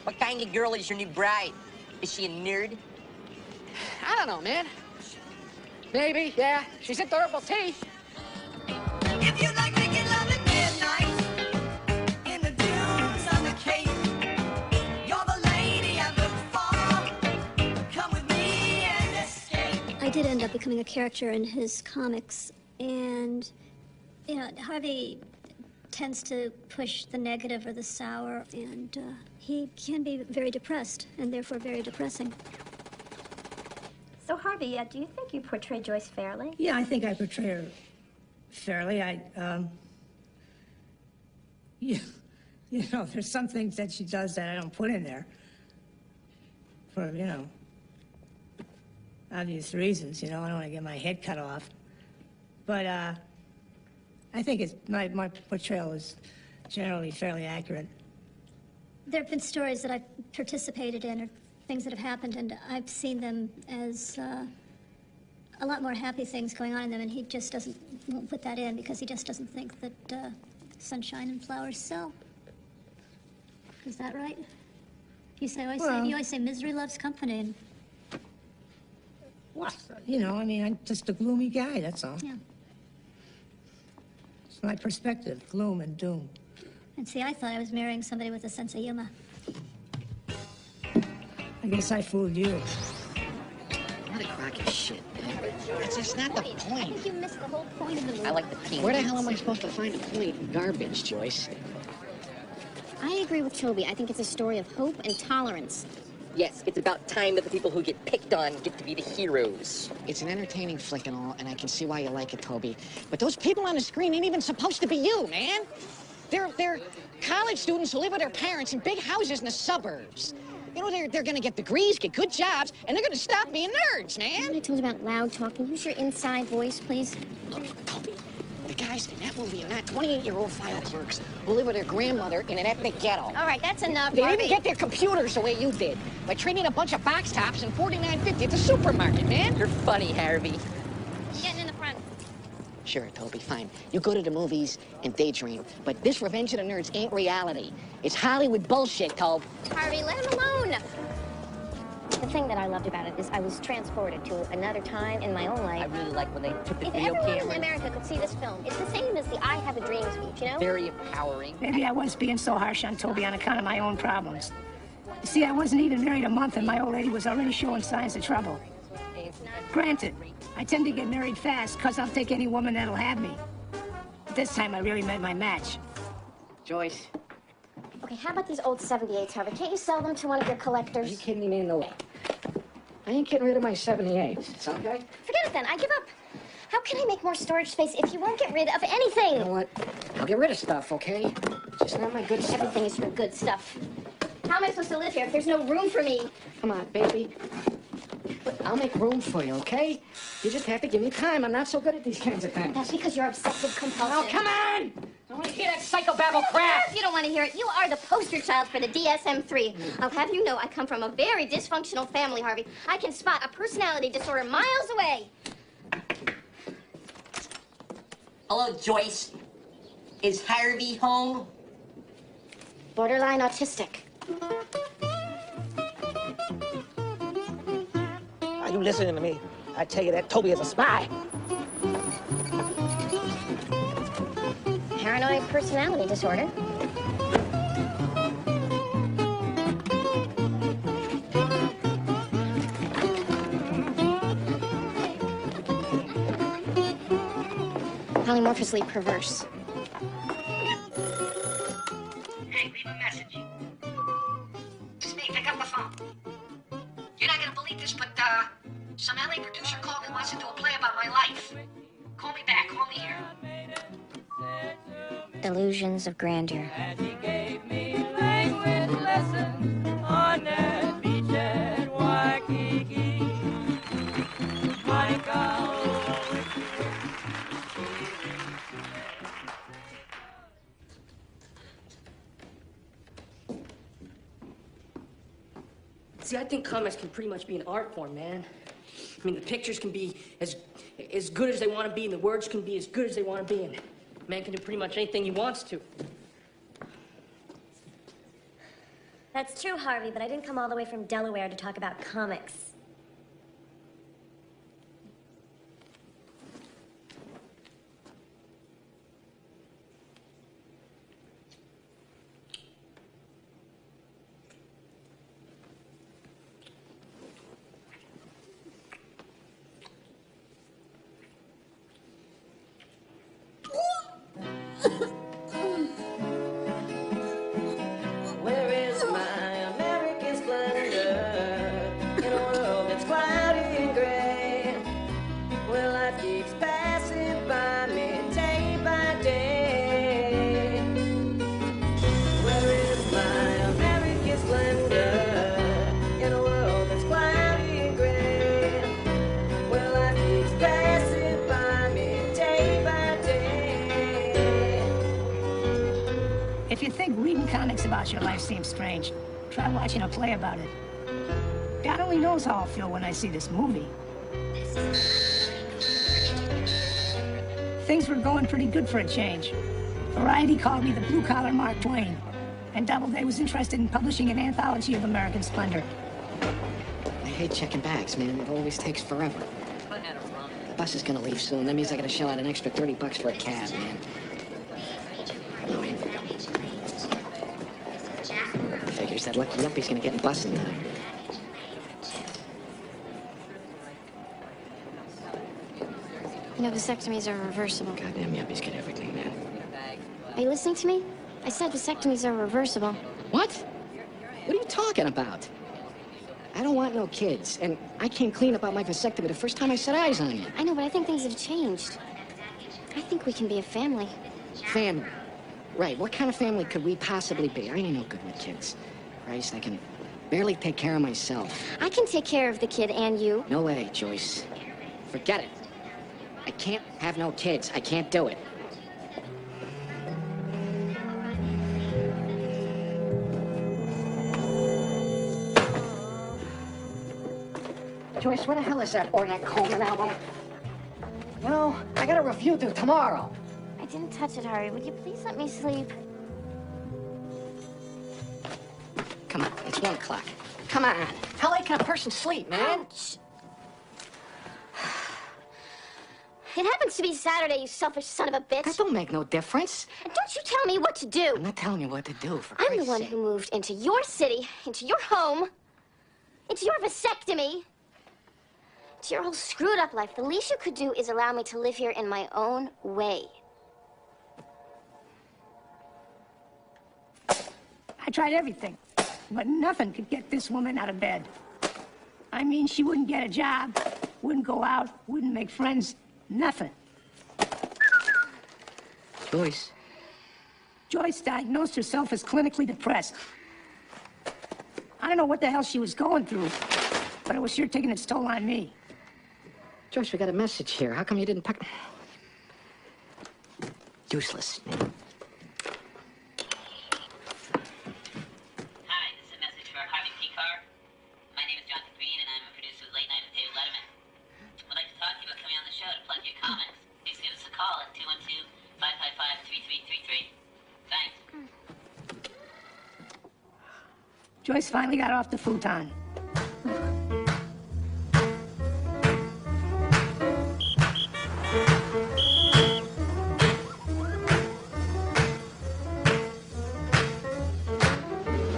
What kind of girl is your new bride? Is she a nerd? I don't know, man. Maybe, yeah. She's into herbal tea. If you like making love at midnight in the dunes on the Cape, you're the lady I look for. Come with me and escape. I did end up becoming a character in his comics, and, you know, Harvey tends to push the negative or the sour, and he can be very depressed, and therefore very depressing. So, Harvey, do you think you portray Joyce fairly? Yeah, I think I portray her fairly. You know, there's some things that she does that I don't put in there for, you know, obvious reasons. You know, I don't want to get my head cut off. But I think it's my portrayal is generally fairly accurate. There have been stories that I've participated in, or things that have happened, and I've seen them as a lot more happy things going on in them, and he just won't put that in because he just doesn't think that sunshine and flowers sell. Is that right? You always say misery loves company. And... Well, you know, I mean, I'm just a gloomy guy, that's all. Yeah. It's my perspective, gloom and doom. And see, I thought I was marrying somebody with a sense of humor. I guess I fooled you. What a crock of shit, man. It's not the I point. think you missed the whole point of the movie. I like the pink. Where the hell am I supposed to find a point in garbage, Joyce? I agree with Toby. I think it's a story of hope and tolerance. Yes, it's about time that the people who get picked on get to be the heroes. It's an entertaining flick and all, and I can see why you like it, Toby. But those people on the screen ain't even supposed to be you, man. They're college students who live with their parents in big houses in the suburbs. You know, they're gonna get degrees, get good jobs, and they're gonna stop being nerds, man. I told you about loud talking. Use your inside voice, please. Look, Toby, the guys in that movie are not 28-year-old file clerks who live with their grandmother in an ethnic ghetto. All right, that's enough, They Harvey. didn't get their computers the way you did, by trading a bunch of box tops and $49.50 at the supermarket, man. You're funny, Harvey. Getting in the front. Sure, Toby, fine. You go to the movies and daydream, but this Revenge of the Nerds ain't reality. It's Hollywood bullshit, Tobe. Harvey, let him alone. The thing that I loved about it is I was transported to another time in my own life. I really like when they took the If video everyone camera. in America could see this film, it's the same as the I Have a Dream speech, you know? Very empowering. Maybe I was being so harsh on Toby on account of my own problems. You see, I wasn't even married a month and my old lady was already showing signs of trouble. Granted, I tend to get married fast because I'll take any woman that'll have me. But this time I really met my match. Joyce. Okay, how about these old 78s, Harvey? Can't you sell them to one of your collectors? Are you kidding me, man? No way. I ain't getting rid of my 78s. It's okay? Forget it then. I give up. How can I make more storage space if you won't get rid of anything? You know what? I'll get rid of stuff, okay? Just not my good stuff. Everything is your good stuff. How am I supposed to live here if there's no room for me? Come on, baby. I'll make room for you, okay? You just have to give me time. I'm not so good at these kinds of things. That's because you're obsessive compulsive. Oh, come on! I want to hear that psychobabble crap! If you don't want to hear it, you are the poster child for the DSM-3. I'll have you know I come from a very dysfunctional family, Harvey. I can spot a personality disorder miles away. Hello, Joyce. Is Harvey home? Borderline autistic. Are you listening to me? I tell you that Toby is a spy. Paranoid personality disorder. Polymorphously perverse. Hey, leave a message. It's me. Pick up the phone. You're not gonna believe this, but, some LA producer called and wants to do a play about my life. Call me back. Call me here. Illusions of grandeur. On that beach at Waikiki. See, I think comics can pretty much be an art form, man. I mean, the pictures can be as good as they want to be, and the words can be as good as they want to be, and man can do pretty much anything he wants to. That's true, Harvey, but I didn't come all the way from Delaware to talk about comics. Where is my American splendor in a world that's cloudy and gray? Where life keeps passing by me day by day. Where is my American splendor in a world that's cloudy and gray? Where life keeps passing by me day by day. If you think reading comics about your life seems strange, try watching a play about it. God only knows how I'll feel when I see this movie. Things were going pretty good for a change. Variety called me the blue-collar Mark Twain, and Doubleday was interested in publishing an anthology of American splendor. I hate checking bags, man. It always takes forever. The bus is gonna leave soon. That means I gotta shell out an extra $30 for a cab, man. Figures that lucky yuppie's gonna get bus in time. You know, vasectomies are reversible. Goddamn yuppies get everything, man. Are you listening to me? I said vasectomies are reversible. What? What are you talking about? I don't want no kids, and I came clean about my vasectomy the first time I set eyes on you. I know, but I think things have changed. I think we can be a family. Family. Right, what kind of family could we possibly be? I ain't no good with kids. Christ, I can barely take care of myself. I can take care of the kid and you. No way, Joyce. Forget it. I can't have no kids. I can't do it. Joyce, what the hell is that Ornette Coleman album? You know, I got a review due tomorrow. I didn't touch it, Harvey. Would you please let me sleep? Come on, it's 1 o'clock. Come on. How late can a person sleep, man? Ouch. It happens to be Saturday, you selfish son of a bitch. That don't make no difference. And don't you tell me what to do. I'm not telling you what to do, for I'm Christ's the one sake. who moved into your city, into your home, into your vasectomy, to your whole screwed up life. The least you could do is allow me to live here in my own way. I tried everything, but nothing could get this woman out of bed. I mean, she wouldn't get a job, wouldn't go out, wouldn't make friends, nothing. Joyce. Joyce diagnosed herself as clinically depressed. I don't know what the hell she was going through, but it was sure taking its toll on me. Joyce, we got a message here. How come you didn't pick... Useless. Hi, this is a message for Harvey Picar. My name is Jonathan Green, and I'm a producer of Late Night with David Letterman. I'd like to talk to you about coming on the show to plug your comics. Please give us a call at 212-555-3333. Thanks. Joyce finally got off the futon.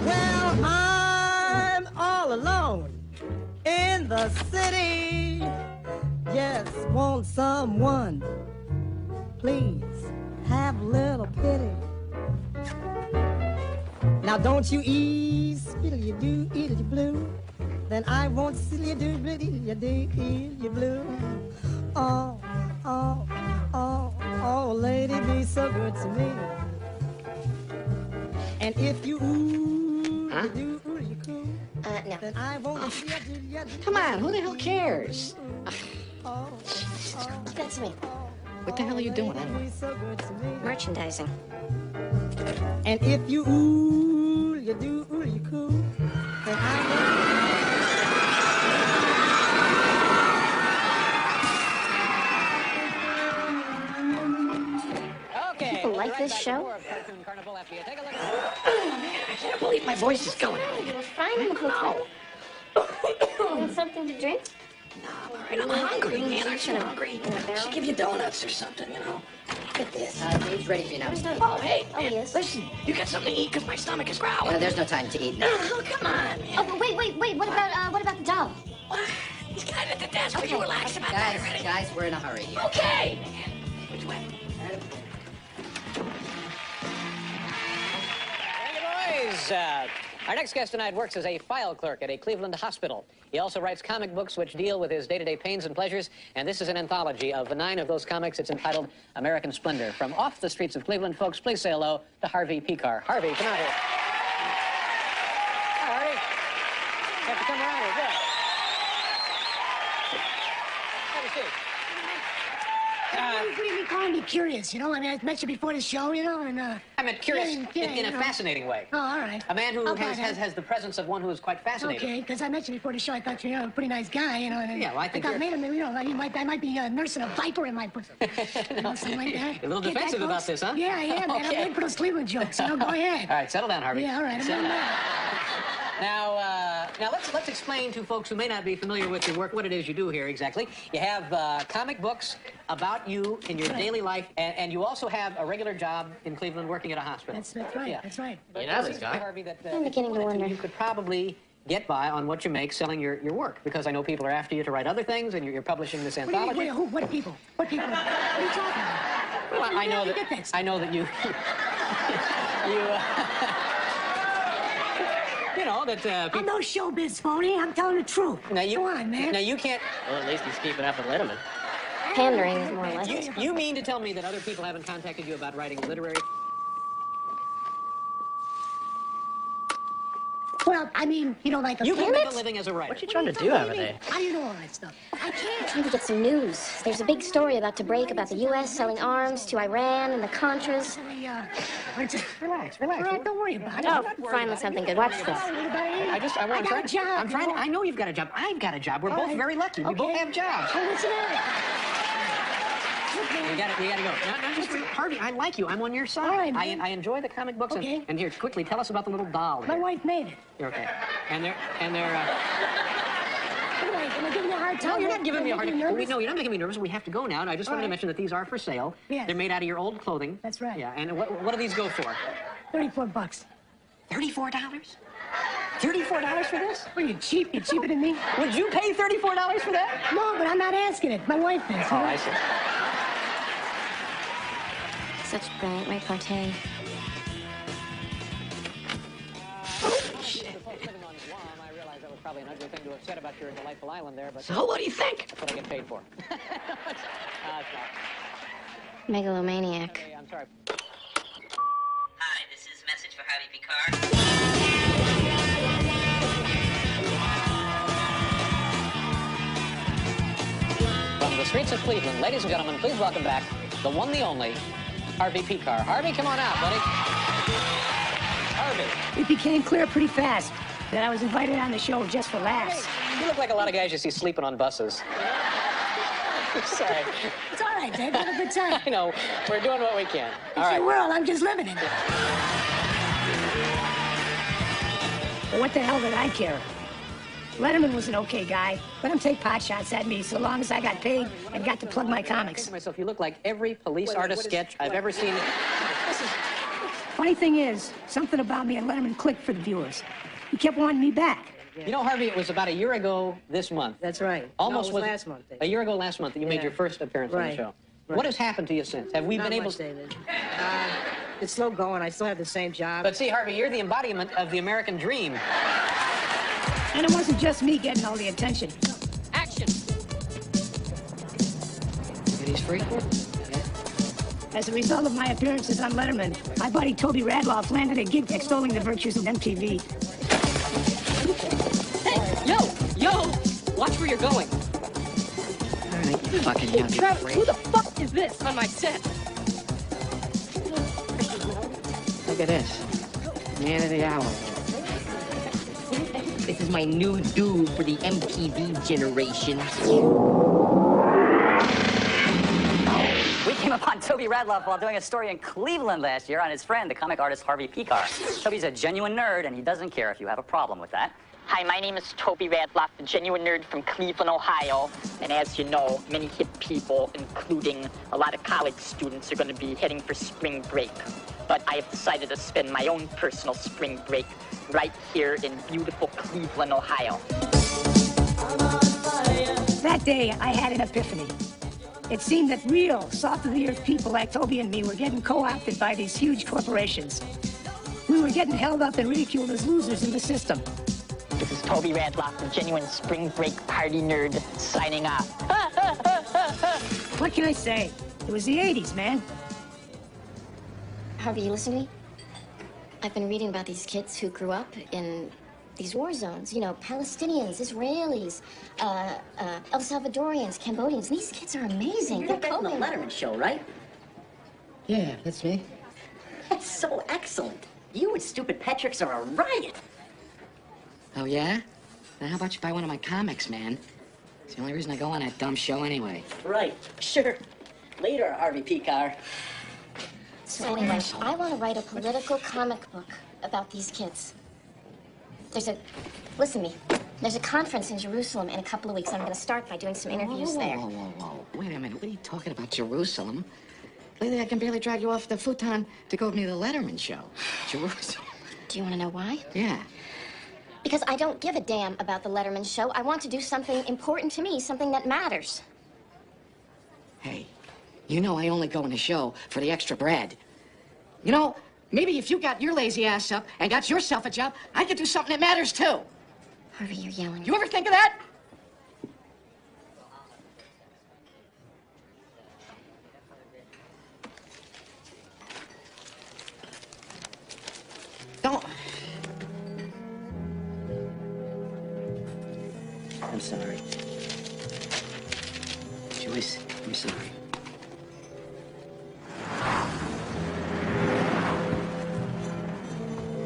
Well, I'm all alone in the city. Yes, want someone, please have a little pity. Now don't you ease, you do, you blue. Then I won't see you do, you do, you blue. Oh, oh, oh, oh, lady, be so good to me. And if you Huh? you do, you cool, No. then I won't see you do, you do. Come on, who the hell cares? That's me. What the hell are you doing anyway? Merchandising. And if you you do, you cool, then I Okay. People like this show? I can't believe my voice is going out. You were fine in the hotel. Want something to drink? No, I'm all right. I'm hungry, man. Aren't you hungry? Should give you donuts or something, you know. Look at this. Dave's ready for you now. Oh, hey, Oh, man, yes. listen, you got something to eat because my stomach is growling. There's no time to eat now. Oh, come on, man. Oh, but wait. What about the dog? What? He's got it at the desk. Will you relax about that already? Guys, we're in a hurry here. Okay. Which way? Boys, our next guest tonight works as a file clerk at a Cleveland hospital. He also writes comic books which deal with his day-to-day pains and pleasures, and this is an anthology of 9 of those comics. It's entitled American Splendor. From off the streets of Cleveland, folks, please say hello to Harvey Picar. Harvey, come out here. Hi, Harvey. You have to come around here. Good. Have a seat. What do you mean calling me curious, you know? I mean, I met you before the show, you know, and, I meant curious yeah, in you a know. fascinating way. Oh, all right. A man who I'll buy has that. the presence of one who is quite fascinating. Okay, because I met you before the show. I thought you were a pretty nice guy, you know. And Yeah, well, I think thought, you're- man, you know, I might be nursing a viper in my bosom. You know, something like that. You're a little Get that, defensive about folks? this, huh? Yeah, man. I'm Okay. waiting for those Cleveland jokes, you know. Go ahead. All right, settle down, Harvey. Yeah, all right. I'm Settle on down. that. Now let's explain to folks who may not be familiar with your work what it is you do here exactly. You have comic books about you in your daily life, and you also have a regular job in Cleveland working at a hospital. That's right. Yeah. That's right. But You know it this seems to me, guy. Harvey, that I'm beginning to wonder. you could probably get by on what you make selling your work, because I know people are after you to write other things, and you're publishing this What do you anthology. mean, who? What people? What people? What are you talking about? Well, I know Where that did you get I know that you you know that I'm no showbiz phony. I'm telling the truth. now you Go on, man. now you can't. Well, at least he's keeping up with Letterman. Pandering is more like it. You mean to tell me that other people haven't contacted you about writing literary? Well, I mean, you know, like a You can Damn make it. a living as a writer. What you trying to do over there? How do you know all that stuff? I can't. Trying to get some news. There's a big story about to break about the U.S. selling arms to Iran and the Contras. Relax. All right, don't worry about it. Oh, finally something good. Watch this. I I got a job. I'm trying to. I know you've got a job. I've got a job. We're both very lucky. We both have jobs. Oh, what's the matter? We gotta go. No, just wait. Harvey, I like you. I'm on your side. All right, I enjoy the comic books. Okay. And here, quickly, tell us about the little doll. My wife made it. You're okay. And they're. Am I giving you a hard time? No, you're not giving me a hard time. Nervous? No, you're not making me nervous. We have to go now. And I just wanted to mention that these are for sale. Yes. They're made out of your old clothing. That's right. Yeah. And what do these go for? $34. $34? $34 for this? Well, you cheap. You're cheaper than me. Would you pay $34 for that? No, but I'm not asking it. My wife is. Oh, I see. Such brilliant repartee. I realize that was probably an ugly thing to have said about your delightful island there, but... So what do you think? That's what I get paid for. Megalomaniac. Okay, I'm sorry. Hi, this is a message for Harvey Picard. From the streets of Cleveland, ladies and gentlemen, please welcome back the one, the only, Harvey Picard. Harvey, come on out, buddy. Harvey. It became clear pretty fast that I was invited on the show just for laughs. You look like a lot of guys you see sleeping on buses. Sorry. It's all right, Dave. Have a good time. I know. We're doing what we can. All It's right. your world. I'm just living in it. But what the hell did I care? Letterman was an okay guy. Let him take pot shots at me so long as I got paid and got to plug my I comics. think to myself, you look like every police artist sketch I've ever seen. Funny thing is, something about me and Letterman clicked for the viewers. He kept wanting me back. You know, Harvey, it was about a year ago this month. That's right. Almost no, it was last month. David. A year ago last month that you made Yeah. your first appearance on the Right. show. Right. What has happened to you since? Have we Not been able much, to... David. It's slow going. I still have the same job. But see, Harvey, you're the embodiment of the American dream. And it wasn't just me getting all the attention. Action! And he's free? As a result of my appearances on Letterman, my buddy Toby Radloff landed a gig extolling the virtues of MTV. Yo! Watch where you're going. All right, you fucking young. Travis, who the fuck is this on my set? Look at this. Man of the hour. This is my new dude for the MTV generation. We came upon Toby Radloff while doing a story in Cleveland last year on his friend, the comic artist Harvey Picard. Toby's a genuine nerd, and he doesn't care if you have a problem with that. Hi, my name is Toby Radloff, the genuine nerd from Cleveland, Ohio. And as you know, many hip people, including a lot of college students, are going to be heading for spring break. But I have decided to spend my own personal spring break right here in beautiful Cleveland, Ohio. That day, I had an epiphany. It seemed that real, soft-of-the-earth people like Toby and me were getting co-opted by these huge corporations. We were getting held up and ridiculed as losers in the system. This is Toby Radloff, the genuine spring break party nerd, signing off. What can I say? It was the 80s, man. Harvey, you listen to me? I've been reading about these kids who grew up in these war zones. You know, Palestinians, Israelis, El Salvadorians, Cambodians. These kids are amazing. You're They're back from the coping. Letterman show, right? Yeah, that's me. That's so excellent. You and Stupid Petrix are a riot. Oh, yeah? Then how about you buy one of my comics, man? It's the only reason I go on that dumb show anyway. Right, sure. Later, Harvey Picard. So anyway, I want to write a political comic book about these kids. Listen to me. There's a conference in Jerusalem in a couple of weeks. I'm going to start by doing some interviews there. Whoa. Wait a minute. What are you talking about, Jerusalem? Lately, I can barely drag you off the futon to go with me to the Letterman show. Jerusalem. Do you want to know why? Yeah. Because I don't give a damn about the Letterman show. I want to do something important to me, something that matters. Hey, you know I only go on the show for the extra bread. You know, maybe if you got your lazy ass up and got yourself a job, I could do something that matters too. Harvey, you're yelling. You ever think of that? Don't. I'm sorry. Joyce, I'm sorry.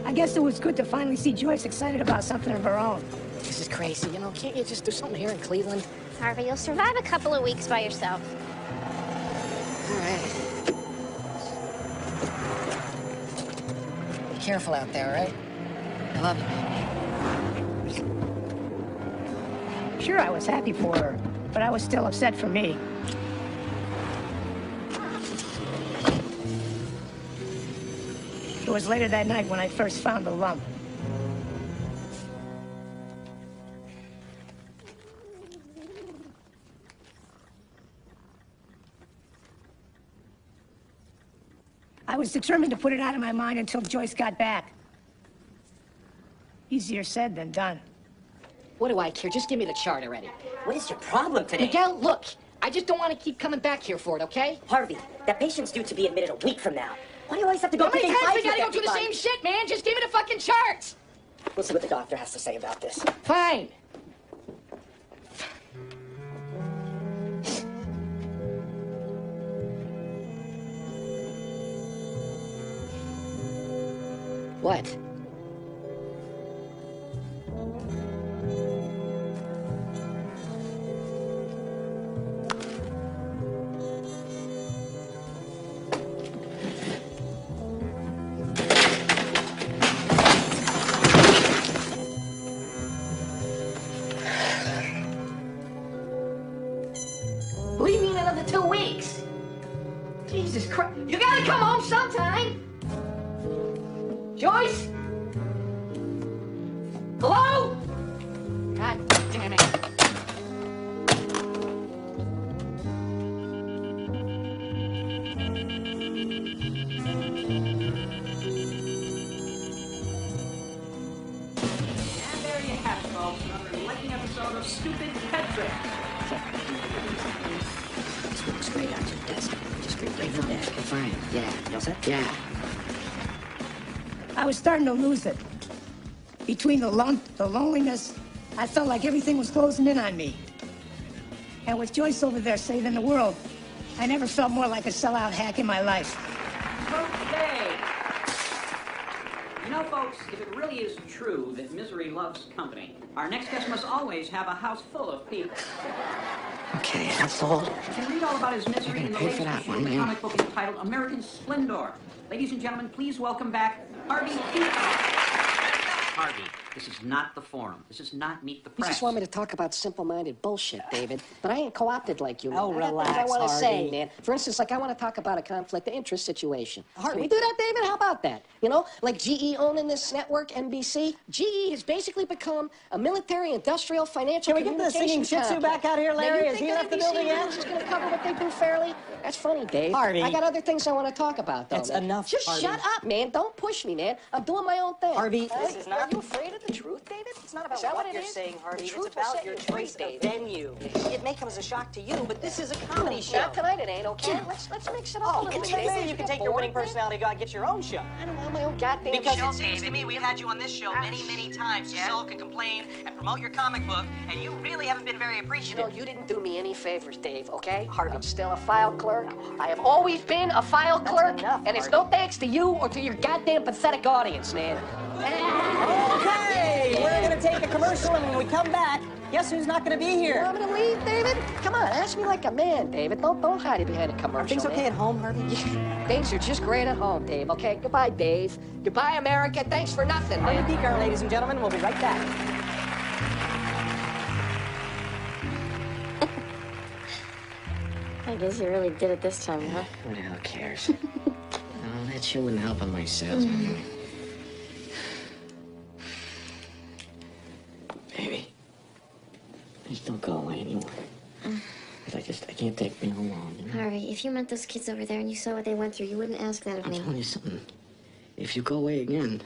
I guess it was good to finally see Joyce excited about something of her own. This is crazy, you know. Can't you just do something here in Cleveland? Harvey, you'll survive a couple of weeks by yourself. All right. Be careful out there, all right? I love you, baby. Sure, I was happy for her, but I was still upset for me. It was later that night when I first found the lump. I was determined to put it out of my mind until Joyce got back. Easier said than done. What do I care? Just give me the chart already. What is your problem today? Miguel, look. I just don't want to keep coming back here for it, okay? Harvey, that patient's due to be admitted a week from now. Why do you always have to go How many picking times we fights gotta with go through the everybody? same shit, man? Just give me the fucking charts! We'll see what the doctor has to say about this. Fine. What? What do you mean another 2 weeks? Jesus Christ. You gotta come home sometime. Joyce? Hello? God damn it. And there you have it, folks. Another enlightening episode of Stupid Pet Tricks. Just walk straight out to the desk. Just straight from the desk. Fine. Yeah. You all set? Yeah. I was starting to lose it. Between the lump, the loneliness, I felt like everything was closing in on me. And with Joyce over there saving the world, I never felt more like a sellout hack in my life. Okay. You know, folks, if it really is true that misery loves company, our next guest must always have a house full of people. Okay, that's all. You can read all about his misery in the Pay for latest that issue one, of the man. comic book entitled American Splendor. Ladies and gentlemen, please welcome back Harvey Peacock. Harvey, this is not the forum. This is not Meet the You Press. just want me to talk about simple-minded bullshit, David. But I ain't co-opted like you. Oh, I got things relax, I want to say, Harvey. man. For instance, like I want to talk about a conflict of interest situation. Harvey. Can we do that, David? How about that? You know, like GE owning this network, NBC. GE has basically become a military, industrial, financial Can we get the singing communications shih tzu complex. back out here, Now, Larry? you Has think he left the NBC building yet? is going to cover what they do fairly? That's funny, Dave. Harvey. I got other things I want to talk about, though. That's man. enough, Just Harvey. shut up, man. Don't push me, man. I'm doing my own thing. Harvey, Hey, this is not- Are you afraid of the truth, David? It's not about Is that what it you're is? saying, Harvey. The It's truth will about set your you free, choice of David. venue. It may come as a shock to you, but this is a comedy show. Not tonight, it ain't, okay? Let's mix it up a Oh, little well, bit. maybe David. you can take your winning personality, go out and get your own show. I don't want my own goddamn Because show, it seems to me we've had you on this show many, many times. You sulk and complain and promote your comic book, and you really haven't been very You know, appreciative. you didn't do me any favors, Dave, okay? I'm still a file clerk. I have always been a file clerk, and it's no thanks to you or to your goddamn pathetic audience, man. Okay, we're gonna take a commercial, and when we come back, guess who's not gonna be You here? want me to leave, David? Come on, ask me like a man, David. Don't hide it behind a commercial. Are things okay man. at home, Harvey? Things are just great at home, Dave, okay? Goodbye, Dave. Goodbye, America. Thanks for nothing, man. Harvey Peacock, ladies and gentlemen. We'll be right back. I guess you really did it this time, huh? Who the hell cares? Oh, that shit wouldn't help on my sales. Baby, just don't go away anymore. 'Cause I can't take being alone. You know? Harvey, if you met those kids over there and you saw what they went through, you wouldn't ask that of I'm me. telling you something. If you go away again,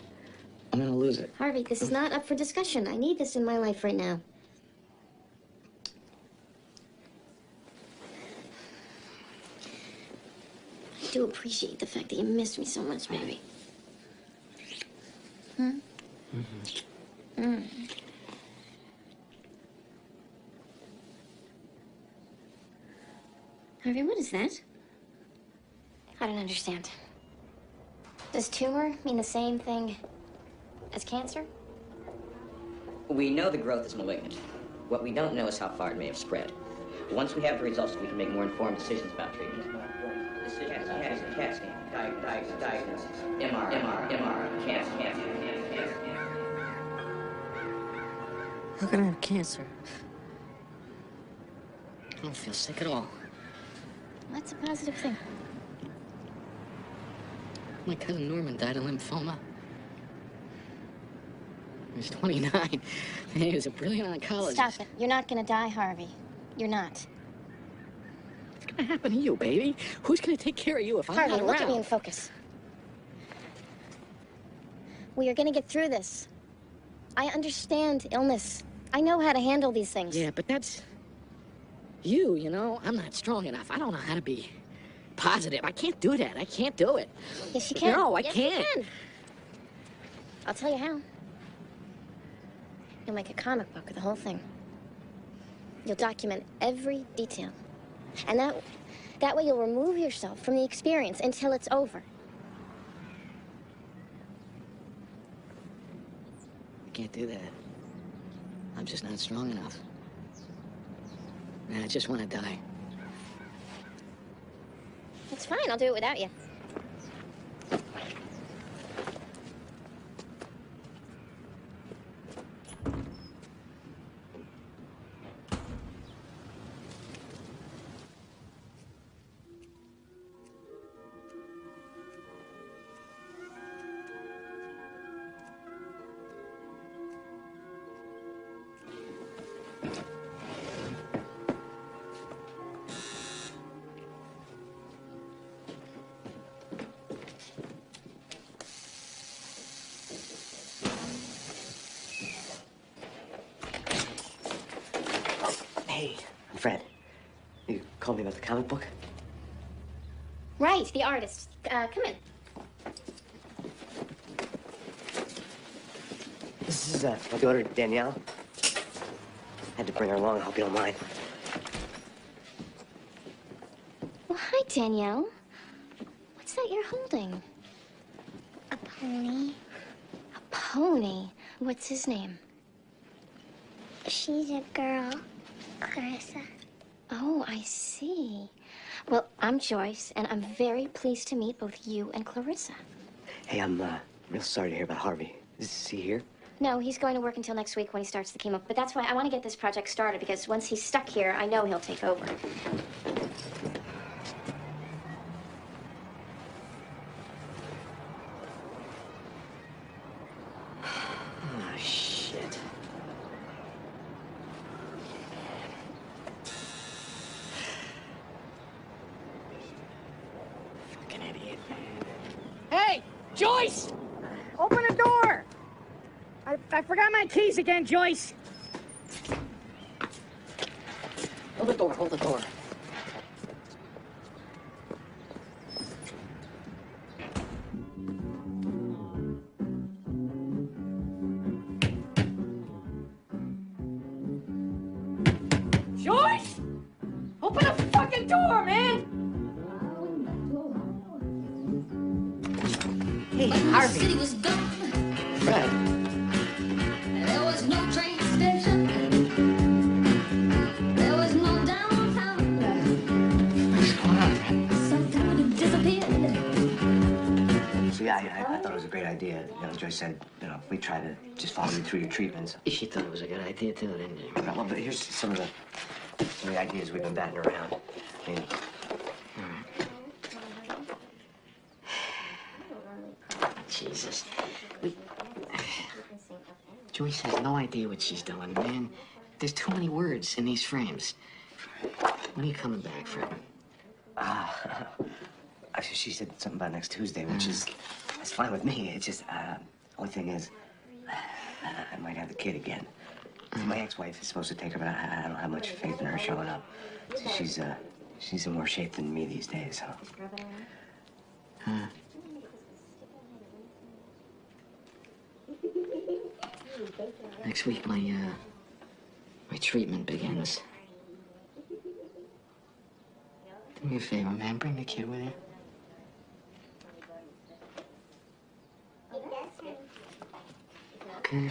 I'm gonna lose it. Harvey, this is not up for discussion. I need this in my life right now. I do appreciate the fact that you missed me so much, baby. Harvey, what is that? I don't understand. Does tumor mean the same thing as cancer? We know the growth is malignant. What we don't know is how far it may have spread. Once we have the results, we can make more informed decisions about treatment. This CAT scan. Diagnosis. MR. Cancer. How can I have cancer? I don't feel sick at all. That's a positive thing. My cousin Norman died of lymphoma. He was 29, and he was a brilliant oncologist. Stop it. You're not gonna die, Harvey. You're not. What's gonna happen to you, baby? Who's gonna take care of you if I'm Harvey, not look around? at me and focus. We are gonna get through this. I understand illness. I know how to handle these things. Yeah, but that's you know? I'm not strong enough. I don't know how to be positive. I can't do that. I can't do it. Yes, you can. No, I Yes, can't. You can. I'll tell you how. You'll make a comic book of the whole thing. You'll document every detail. And that way you'll remove yourself from the experience until it's over. I can't do that. I'm just not strong enough. Man, I just want to die. It's fine. I'll do it without you. Hey, I'm Fred. You called me about the comic book? Right, the artist. Come in. This is my daughter, Danielle. Had to bring her along. I hope you don't mind. Well, hi, Danielle. What's that you're holding? A pony. A pony? What's his name? She's a girl, Clarissa. Oh, I see. Well, I'm Joyce, and I'm very pleased to meet both you and Clarissa. Hey, I'm real sorry to hear about Harvey. Is he here? No, he's going to work until next week when he starts the chemo. But that's why I want to get this project started, because once he's stuck here, I know he'll take over. Oh, shit. Fucking idiot. Hey, Joyce! Open the door! I forgot my keys again, Joyce. Hold the door, hold the door. Joyce! Open the fucking door, man! Hey, Harvey. Fred. There was no train station. There was no downtown. What's going on, Fred? Something would have disappeared. So yeah, I thought it was a great idea. You know, Joyce said, you know, we try to just follow you through your treatments. She thought it was a good idea, too, didn't she? Well, but here's some of the ideas we've been batting around. I mean, Jesus. Joyce has no idea what she's doing, man. There's too many words in these frames. When are you coming back, Fred? Actually, she said something about next Tuesday, which is, that's fine with me. It's just, only thing is, I might have the kid again. My ex-wife is supposed to take her, but I don't have much faith in her showing up. She's in worse shape than me these days, so. Next week, my treatment begins. Do me a favor, man. Bring the kid with you. Okay.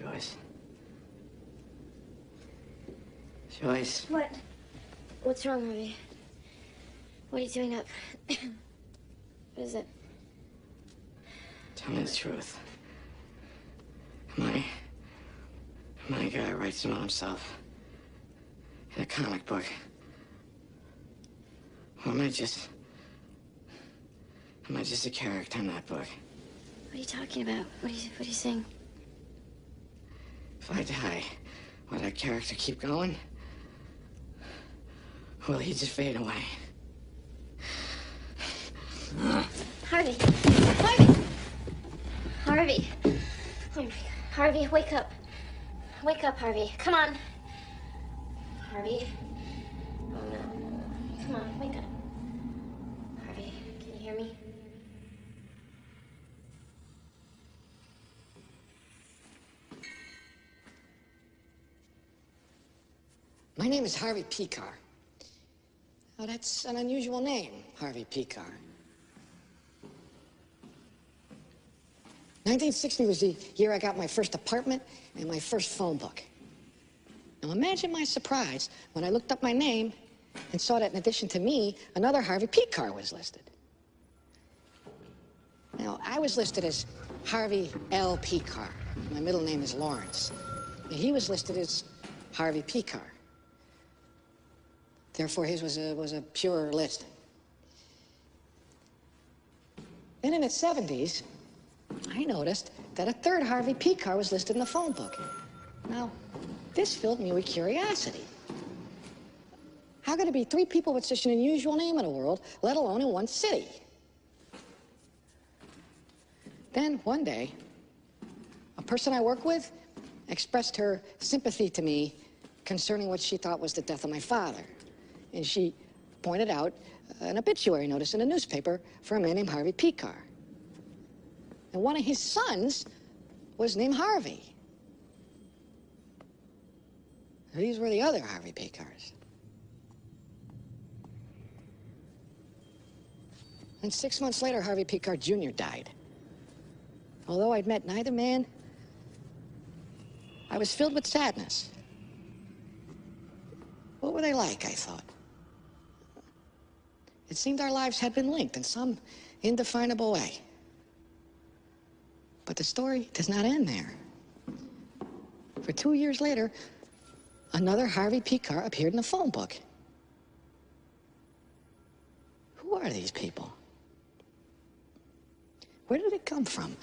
Joyce. Joyce. What? What's wrong, Harvey? What are you doing up? What is it? Tell me the truth. Am I a guy who writes about himself in a comic book? Or am I just a character in that book? What are you talking about? What are you saying? If I die, will that character keep going? Or will he just fade away? Harvey! Harvey! Harvey! Oh my God. Harvey, wake up. Wake up, Harvey. Come on. Harvey. Oh no. Come on, wake up. Harvey, can you hear me? My name is Harvey Picar. Now, that's an unusual name, Harvey Picar. 1960 was the year I got my first apartment and my first phone book. Now, imagine my surprise when I looked up my name and saw that in addition to me, another Harvey Picar was listed. Now, I was listed as Harvey L. Picar. My middle name is Lawrence. And he was listed as Harvey Picar. Therefore, his was a pure listing. Then in the 70s, I noticed that a third Harvey Picar was listed in the phone book. Now, this filled me with curiosity. How could it be three people with such an unusual name in the world, let alone in one city? Then, one day, a person I work with expressed her sympathy to me concerning what she thought was the death of my father. And she pointed out an obituary notice in a newspaper for a man named Harvey Picar. And one of his sons was named Harvey. These were the other Harvey Picars. And 6 months later, Harvey Picar Jr. died. Although I'd met neither man, I was filled with sadness. What were they like, I thought? It seemed our lives had been linked in some indefinable way. But the story does not end there. For 2 years later, another Harvey Picar appeared in the phone book. Who are these people? Where did they come from?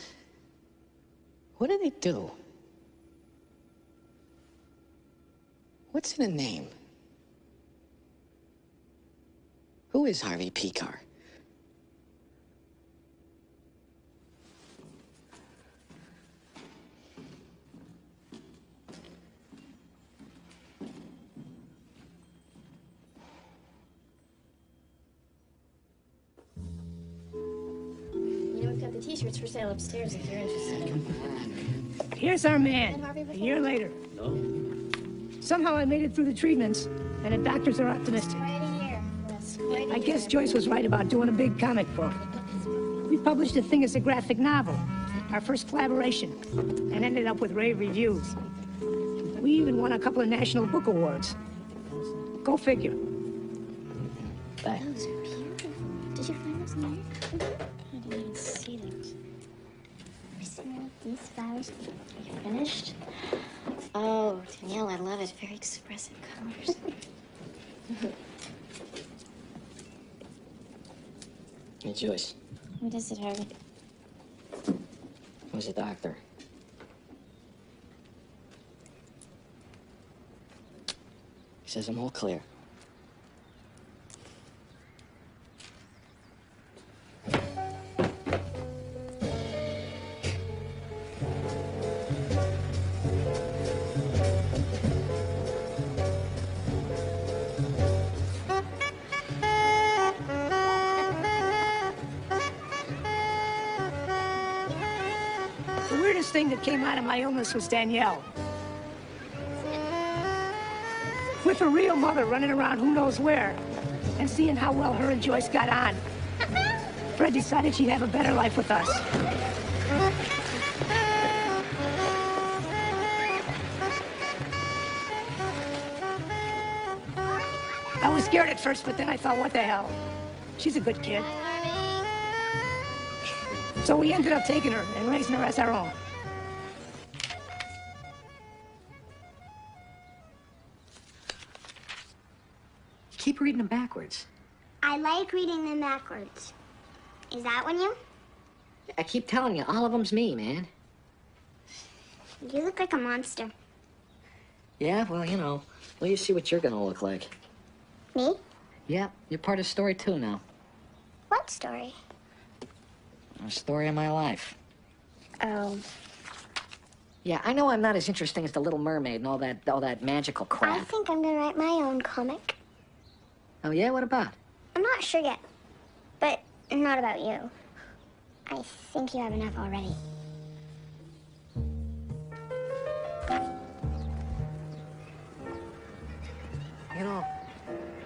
What do they do? What's in a name? Who is Harvey Picar? We've got the t-shirts for sale upstairs if you're interested. Here's our man, a year later. Somehow I made it through the treatments, and the doctors are optimistic. I guess Joyce was right about doing a big comic book. We published the thing as a graphic novel, our first collaboration, and ended up with rave reviews. We even won a couple of national book awards. Go figure. Bye. Those are beautiful. Did you find those in there? I didn't even see those. Smell these flowers. Are you finished? Oh, Danielle, I love it. Very expressive colors. Hey, Joyce. What is it, Harvey? Who's the doctor? He says I'm all clear. The weirdest thing that came out of my illness was Danielle. With her real mother running around who knows where, and seeing how well her and Joyce got on, Fred decided she'd have a better life with us. I was scared at first, but then I thought, what the hell? She's a good kid. So we ended up taking her and raising her as our own. Keep reading them backwards. I like reading them backwards. Is that one you? I keep telling you, all of them's me, man. You look like a monster. Yeah, well, you know, well, you see what you're gonna look like. Me? Yeah, you're part of the story too now. What story? A story of my life. Oh. Yeah, I know I'm not as interesting as the Little Mermaid and all that magical crap. I think I'm gonna write my own comic. Oh yeah, what about? I'm not sure yet, but not about you. I think you have enough already. You know,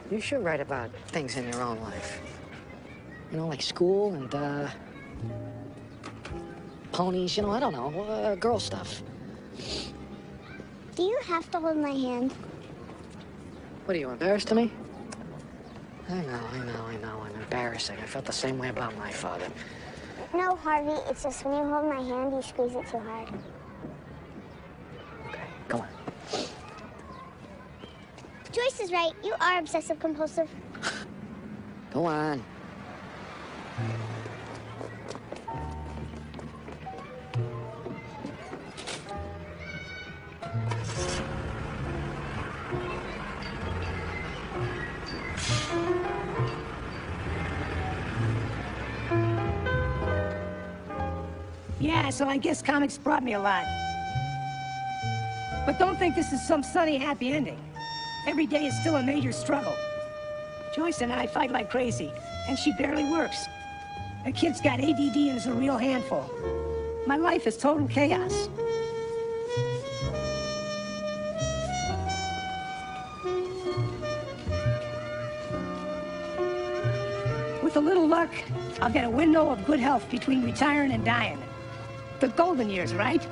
you should write about things in your own life. You know, like school and, ponies, you know, I don't know, girl stuff. Do you have to hold my hand? What, are you embarrassed of me? I know, I'm embarrassing. I felt the same way about my father. No, Harvey, it's just when you hold my hand, you squeeze it too hard. Okay, go on. Joyce is right. You are obsessive compulsive. Go on. Yeah, so I guess comics brought me a lot. But don't think this is some sunny, happy ending. Every day is still a major struggle. Joyce and I fight like crazy, and she barely works. The kid's got ADD and is a real handful. My life is total chaos. With a little luck, I'll get a window of good health between retiring and dying. The golden years, right?